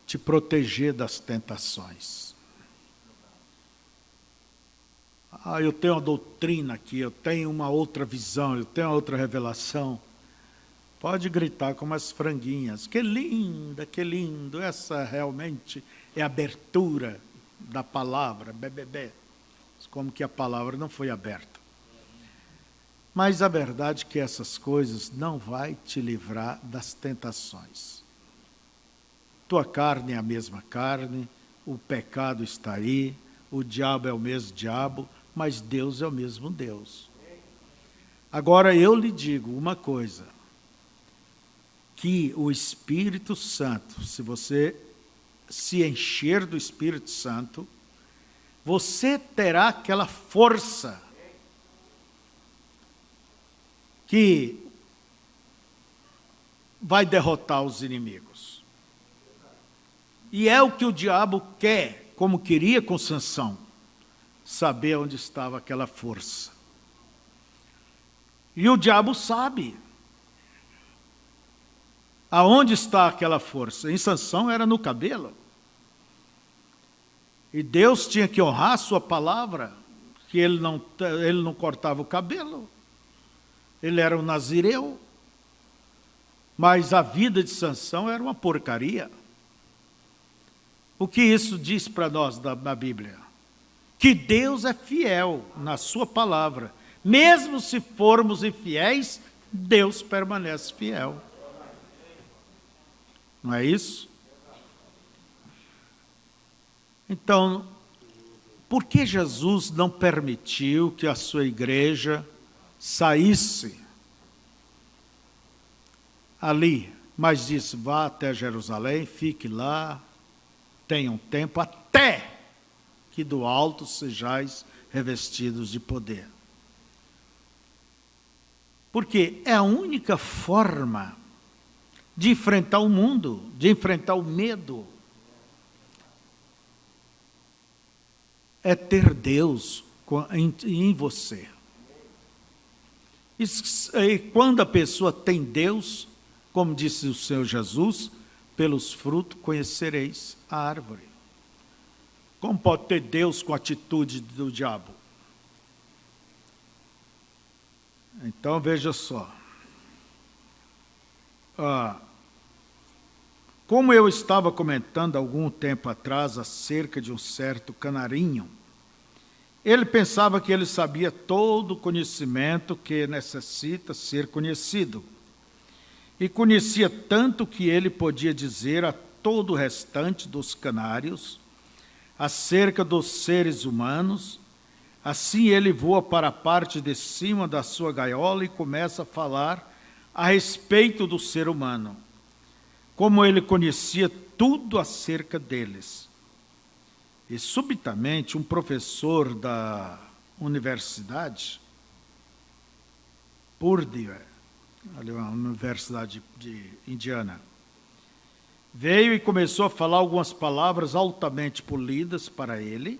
te proteger das tentações. Eu tenho uma doutrina aqui, eu tenho uma outra visão, eu tenho outra revelação. Pode gritar como as franguinhas: que linda, que lindo. Essa realmente é a abertura da palavra, bebê. Como que a palavra não foi aberta. Mas a verdade é que essas coisas não vai te livrar das tentações. Tua carne é a mesma carne, o pecado está aí, o diabo é o mesmo diabo, mas Deus é o mesmo Deus. Agora eu lhe digo uma coisa, que o Espírito Santo, se você se encher do Espírito Santo, você terá aquela força que vai derrotar os inimigos. E é o que o diabo quer, como queria com Sansão, saber onde estava aquela força. E o diabo sabe aonde está aquela força. Em Sansão era no cabelo. E Deus tinha que honrar a sua palavra, que ele não cortava o cabelo. Ele era um nazireu, mas a vida de Sansão era uma porcaria. O que isso diz para nós na Bíblia? Que Deus é fiel na sua palavra. Mesmo se formos infiéis, Deus permanece fiel. Não é isso? Então, por que Jesus não permitiu que a sua igreja saísse ali, mas disse, vá até Jerusalém, fique lá, tenha um tempo, até que do alto sejais revestidos de poder. Porque é a única forma de enfrentar o mundo, de enfrentar o medo, é ter Deus em você. E quando a pessoa tem Deus, como disse o Senhor Jesus, pelos frutos conhecereis a árvore. Como pode ter Deus com a atitude do diabo? Então veja só. Como eu estava comentando algum tempo atrás acerca de um certo canarinho, ele pensava que ele sabia todo o conhecimento que necessita ser conhecido. E conhecia tanto que ele podia dizer a todo o restante dos canários acerca dos seres humanos. Assim ele voa para a parte de cima da sua gaiola e começa a falar a respeito do ser humano, como ele conhecia tudo acerca deles. E subitamente um professor da universidade, Purdue, ali uma universidade de Indiana, veio e começou a falar algumas palavras altamente polidas para ele,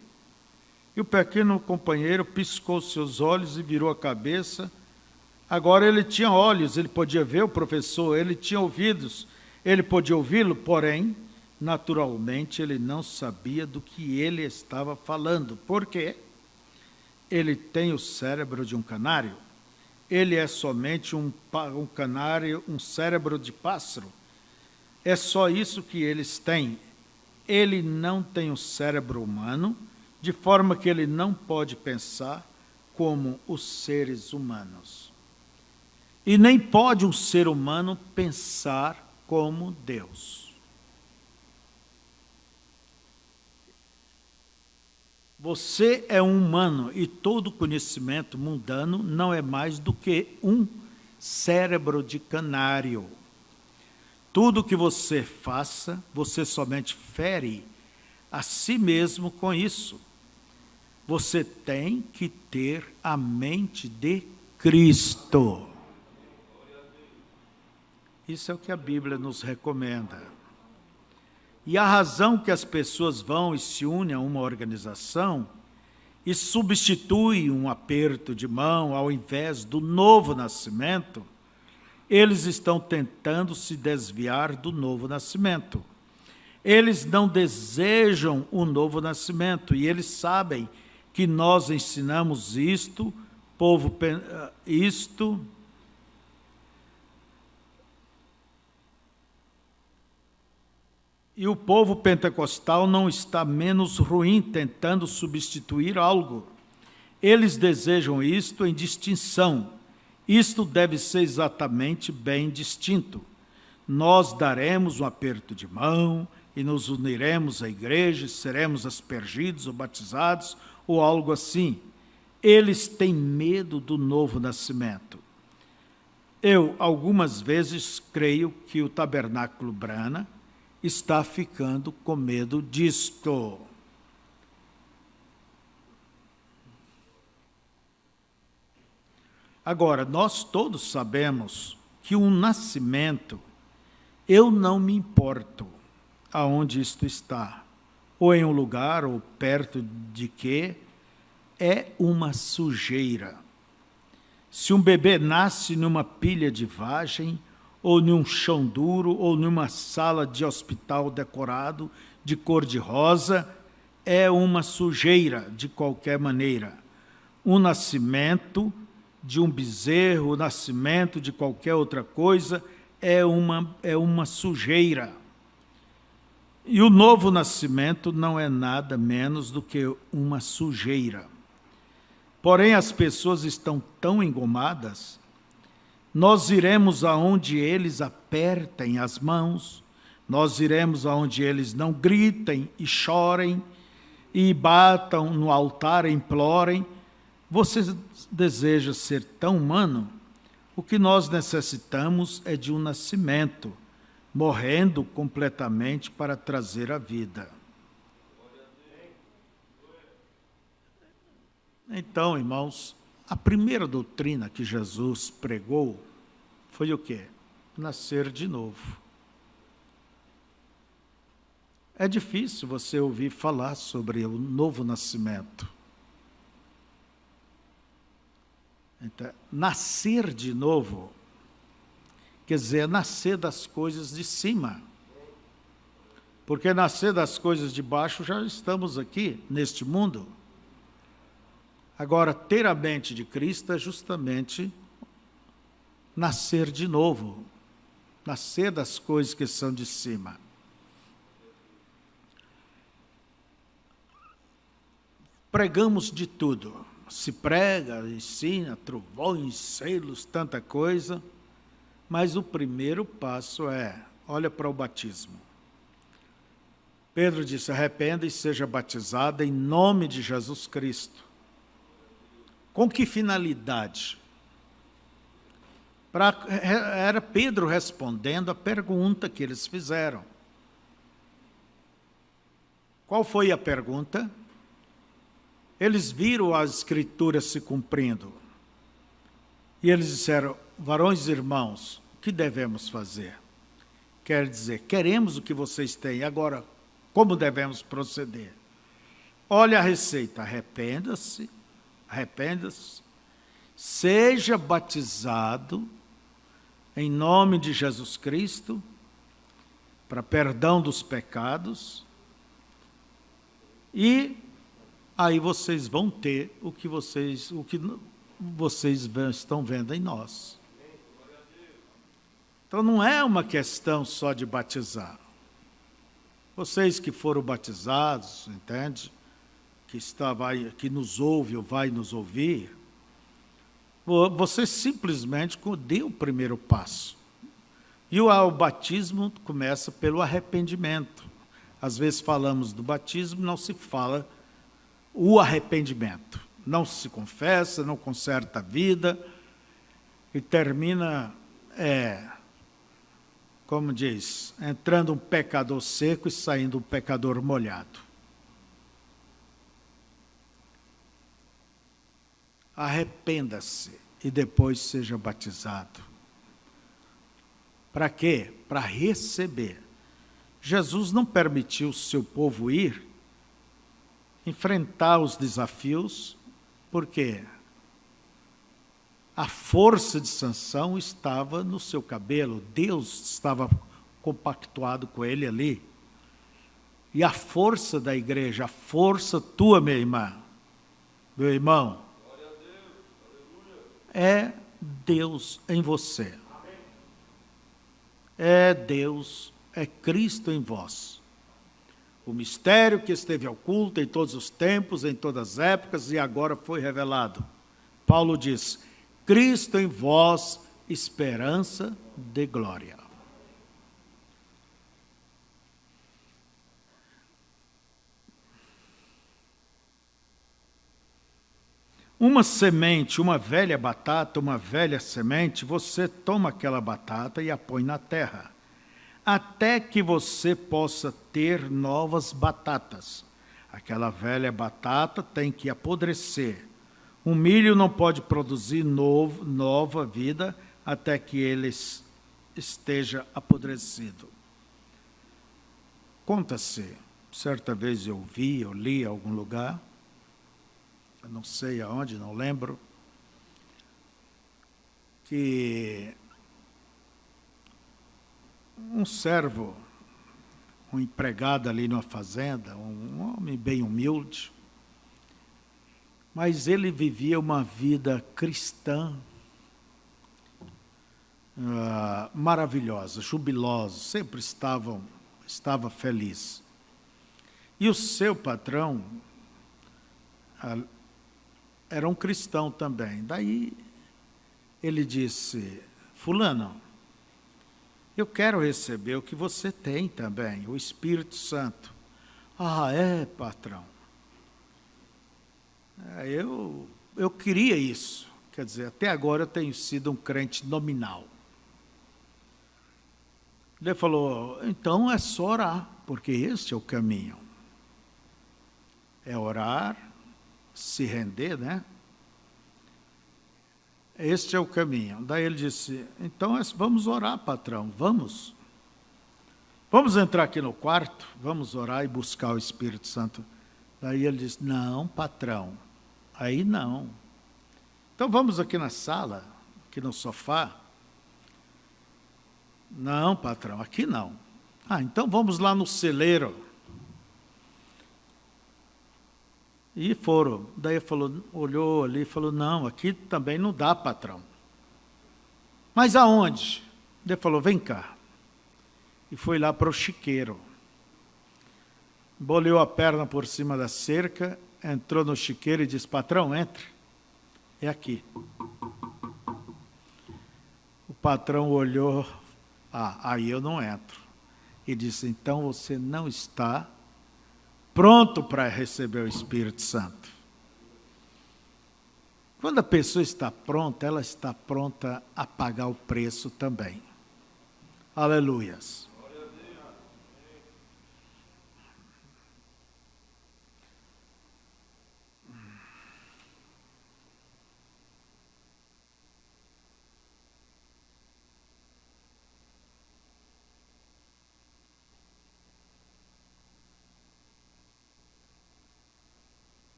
e o pequeno companheiro piscou seus olhos e virou a cabeça. Agora ele tinha olhos, ele podia ver o professor, ele tinha ouvidos, ele podia ouvi-lo, porém, naturalmente, ele não sabia do que ele estava falando. Por quê? Ele tem o cérebro de um canário. Ele é somente um canário, um cérebro de pássaro. É só isso que eles têm. Ele não tem o cérebro humano, de forma que ele não pode pensar como os seres humanos. E nem pode um ser humano pensar como Deus. Você é um humano e todo conhecimento mundano não é mais do que um cérebro de canário. Tudo que você faça, você somente fere a si mesmo com isso. Você tem que ter a mente de Cristo. Isso é o que a Bíblia nos recomenda. E a razão que as pessoas vão e se unem a uma organização e substituem um aperto de mão ao invés do novo nascimento, eles estão tentando se desviar do novo nascimento. Eles não desejam o novo nascimento e eles sabem que nós ensinamos isto, e o povo pentecostal não está menos ruim tentando substituir algo. Eles desejam isto em distinção. Isto deve ser exatamente bem distinto. Nós daremos um aperto de mão e nos uniremos à igreja, seremos aspergidos ou batizados ou algo assim. Eles têm medo do novo nascimento. Eu, algumas vezes, creio que o Tabernáculo Brana está ficando com medo disto. Agora, nós todos sabemos que um nascimento, eu não me importo aonde isto está, ou em um lugar, ou perto de que, é uma sujeira. Se um bebê nasce numa pilha de vagem, ou num chão duro, ou numa sala de hospital decorado de cor-de-rosa, é uma sujeira de qualquer maneira. Um nascimento de um bezerro, o nascimento de qualquer outra coisa, é uma sujeira. E o novo nascimento não é nada menos do que uma sujeira. Porém, as pessoas estão tão engomadas, nós iremos aonde eles apertem as mãos, nós iremos aonde eles não gritem e chorem, e batam no altar e implorem. Você deseja ser tão humano? O que nós necessitamos é de um nascimento, morrendo completamente para trazer a vida. Então, irmãos, a primeira doutrina que Jesus pregou foi o quê? Nascer de novo. É difícil você ouvir falar sobre o novo nascimento. Então, nascer de novo quer dizer nascer das coisas de cima. Porque nascer das coisas de baixo já estamos aqui, neste mundo. Agora, ter a mente de Cristo é justamente nascer de novo, nascer das coisas que são de cima. Pregamos de tudo. Se prega, ensina, trovões, selos, tanta coisa, mas o primeiro passo é, olha para o batismo. Pedro disse, arrependa e seja batizado em nome de Jesus Cristo. Com que finalidade? Era Pedro respondendo a pergunta que eles fizeram. Qual foi a pergunta? Eles viram as escrituras se cumprindo. E eles disseram, varões e irmãos, o que devemos fazer? Quer dizer, queremos o que vocês têm, agora, como devemos proceder? Olha a receita, arrependa-se, seja batizado em nome de Jesus Cristo, para perdão dos pecados, e aí vocês vão ter o que vocês estão vendo em nós. Então não é uma questão só de batizar. Vocês que foram batizados, entende? Que nos ouve ou vai nos ouvir, você simplesmente dê o primeiro passo. E o batismo começa pelo arrependimento. Às vezes falamos do batismo, não se fala o arrependimento. Não se confessa, não conserta a vida e termina, como diz, entrando um pecador seco e saindo um pecador molhado. Arrependa-se e depois seja batizado. Para quê? Para receber. Jesus não permitiu o seu povo ir enfrentar os desafios, porque a força de Sansão estava no seu cabelo, Deus estava compactuado com ele ali. E a força da igreja, a força tua, minha irmã, meu irmão, é Deus em você. É Deus, é Cristo em vós. O mistério que esteve oculto em todos os tempos, em todas as épocas, e agora foi revelado. Paulo diz, Cristo em vós, esperança de glória. Uma semente, uma velha batata, uma velha semente, você toma aquela batata e a põe na terra, até que você possa ter novas batatas. Aquela velha batata tem que apodrecer. O milho não pode produzir nova vida até que ele esteja apodrecido. Conta-se, certa vez eu li em algum lugar, eu não sei aonde, não lembro, que um servo, um empregado ali numa fazenda, um homem bem humilde, mas ele vivia uma vida cristã maravilhosa, jubilosa, sempre estava feliz. E o seu patrão era um cristão também. Daí ele disse: fulano, eu quero receber o que você tem também, o Espírito Santo. Ah, é, patrão? Eu queria isso. Quer dizer, até agora eu tenho sido um crente nominal. Ele falou: então é só orar, porque este é o caminho. É orar, se render, né? Este é o caminho. Daí ele disse: então vamos orar, patrão, vamos. Vamos entrar aqui no quarto, vamos orar e buscar o Espírito Santo. Daí ele disse: não, patrão, aí não. Então vamos aqui na sala, aqui no sofá. Não, patrão, aqui não. Ah, então vamos lá no celeiro. E foram. Daí ele falou, olhou ali e falou: não, aqui também não dá, patrão. Mas aonde? Ele falou: vem cá. E foi lá para o chiqueiro. Boleou a perna por cima da cerca, entrou no chiqueiro e disse: patrão, entre. É aqui. O patrão olhou: aí eu não entro. E disse: então você não está pronto para receber o Espírito Santo. Quando a pessoa está pronta, ela está pronta a pagar o preço também. Aleluias.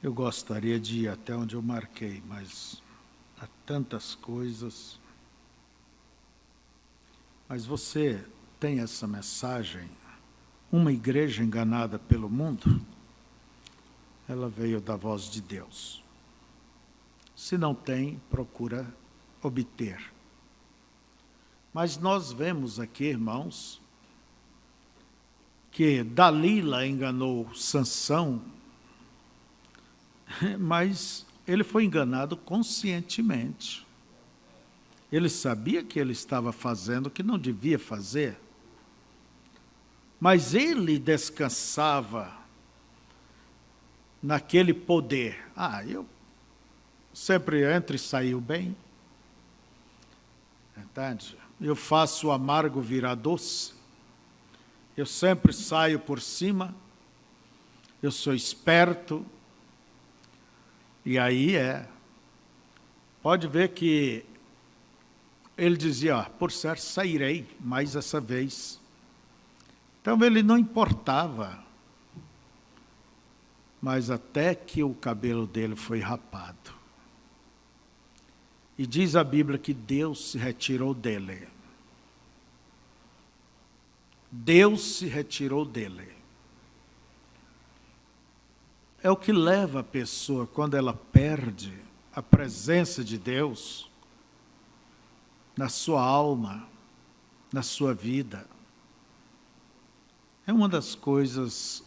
Eu gostaria de ir até onde eu marquei, mas há tantas coisas. Mas você tem essa mensagem? Uma igreja enganada pelo mundo? Ela veio da voz de Deus. Se não tem, procura obter. Mas nós vemos aqui, irmãos, que Dalila enganou Sansão, mas ele foi enganado conscientemente. Ele sabia que ele estava fazendo o que não devia fazer, mas ele descansava naquele poder. Eu sempre entro e saio bem. Verdade? Eu faço o amargo virar doce. Eu sempre saio por cima. Eu sou esperto. E aí pode ver que ele dizia: por certo sairei mais essa vez. Então ele não importava. Mas até que o cabelo dele foi rapado. E diz a Bíblia que Deus se retirou dele. Deus se retirou dele. É o que leva a pessoa, quando ela perde a presença de Deus na sua alma, na sua vida. é uma das coisas,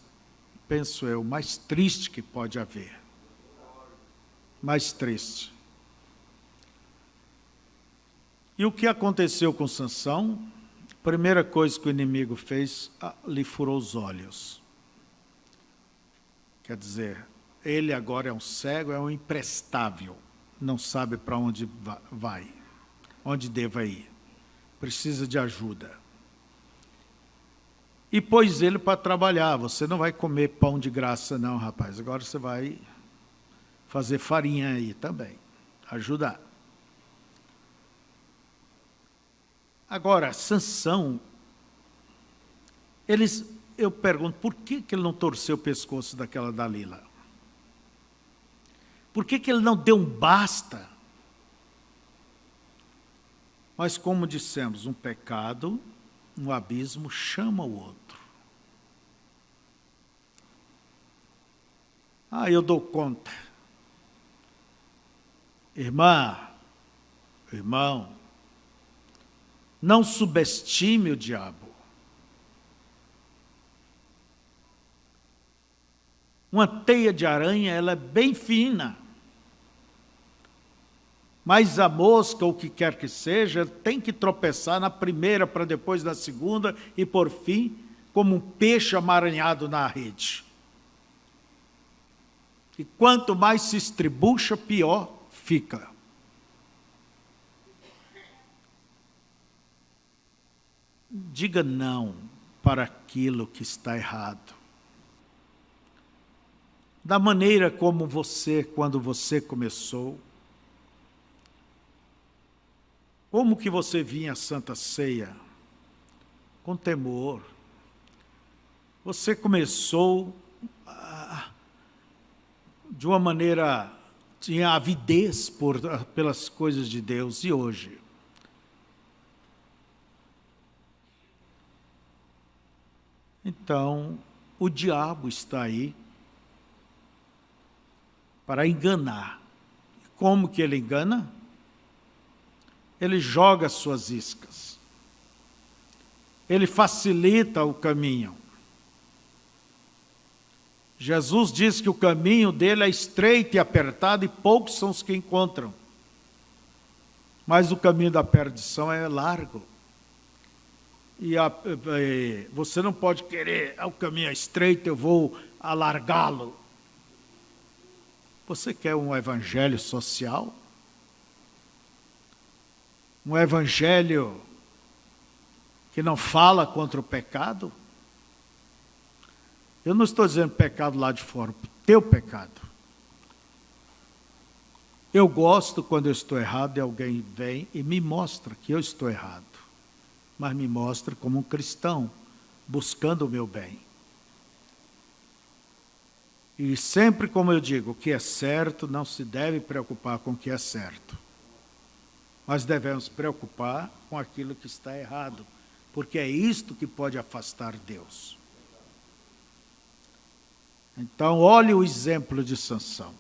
penso eu, mais triste que pode haver. Mais triste. E o que aconteceu com Sansão? A primeira coisa que o inimigo fez, lhe furou os olhos. Quer dizer, ele agora é um cego, é um imprestável, não sabe para onde vai, onde deva ir. Precisa de ajuda. E pôs ele para trabalhar. Você não vai comer pão de graça não, rapaz. Agora você vai fazer farinha aí também, ajudar. Agora, Sansão, eu pergunto, por que ele não torceu o pescoço daquela Dalila? Por que ele não deu um basta? Mas como dissemos, um pecado, um abismo chama o outro. Eu dou conta. Irmã, irmão, não subestime o diabo. Uma teia de aranha, ela é bem fina. Mas a mosca, ou o que quer que seja, tem que tropeçar na primeira para depois na segunda e, por fim, como um peixe amaranhado na rede. E quanto mais se estribucha, pior fica. Diga não para aquilo que está errado. Da maneira como você, quando você começou, como que você vinha à Santa Ceia? Com temor. Você começou de uma maneira, tinha avidez pelas coisas de Deus, e hoje? Então, o diabo está aí para enganar. Como que ele engana? Ele joga suas iscas. Ele facilita o caminho. Jesus diz que o caminho dele é estreito e apertado e poucos são os que encontram. Mas o caminho da perdição é largo. E você não pode querer, o caminho é estreito, eu vou alargá-lo. Você quer um evangelho social? Um evangelho que não fala contra o pecado? Eu não estou dizendo pecado lá de fora, teu pecado. Eu gosto quando eu estou errado e alguém vem e me mostra que eu estou errado. Mas me mostra como um cristão, buscando o meu bem. E sempre, como eu digo, o que é certo não se deve preocupar com o que é certo. Mas devemos preocupar com aquilo que está errado, porque é isto que pode afastar Deus. Então, olhe o exemplo de Sansão.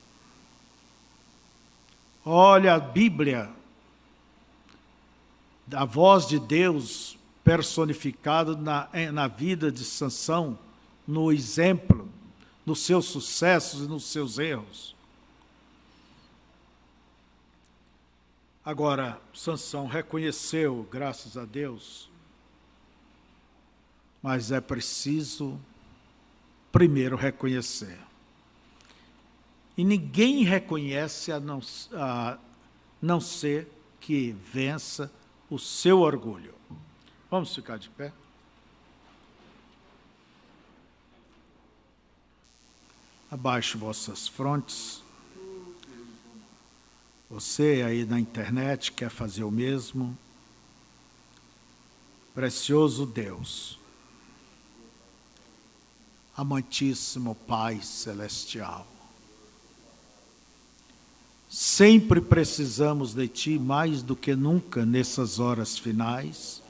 Olha a Bíblia, a voz de Deus personificada na vida de Sansão, no exemplo, nos seus sucessos e nos seus erros. Agora, Sansão reconheceu, graças a Deus, mas é preciso primeiro reconhecer. E ninguém reconhece a não ser que vença o seu orgulho. Vamos ficar de pé? Abaixe vossas frontes. Você aí na internet quer fazer o mesmo? Precioso Deus, amantíssimo Pai Celestial, sempre precisamos de Ti mais do que nunca nessas horas finais,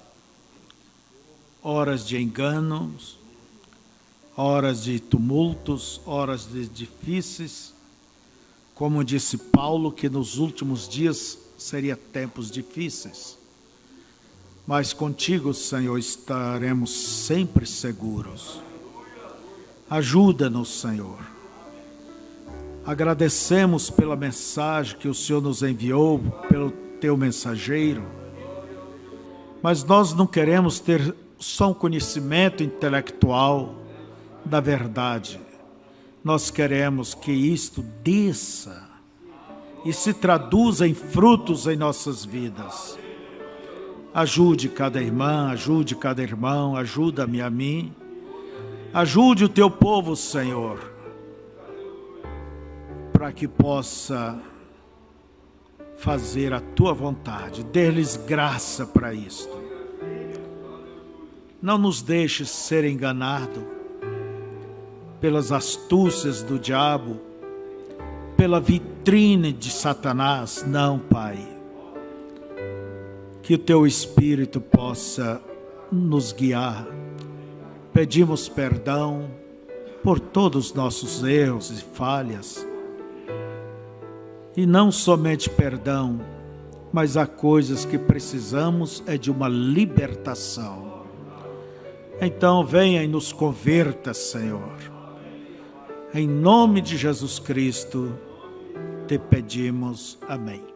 horas de enganos, horas de tumultos, horas difíceis, como disse Paulo, que nos últimos dias seria tempos difíceis. mas contigo, Senhor, estaremos sempre seguros. Ajuda-nos, Senhor. Agradecemos pela mensagem que o Senhor nos enviou, pelo teu mensageiro, mas nós não queremos ter só um conhecimento intelectual da verdade. Nós queremos que isto desça e se traduza em frutos em nossas vidas. Ajude cada irmã, ajude cada irmão, ajuda-me a mim. Ajude o teu povo, Senhor, para que possa fazer a tua vontade. Dê-lhes graça para isto. Não nos deixes ser enganados pelas astúcias do diabo, pela vitrine de Satanás. Não, Pai. Que o teu Espírito possa nos guiar. Pedimos perdão por todos os nossos erros e falhas. E não somente perdão, mas há coisas que precisamos de uma libertação. Então venha e nos converta, Senhor. Em nome de Jesus Cristo, te pedimos. Amém.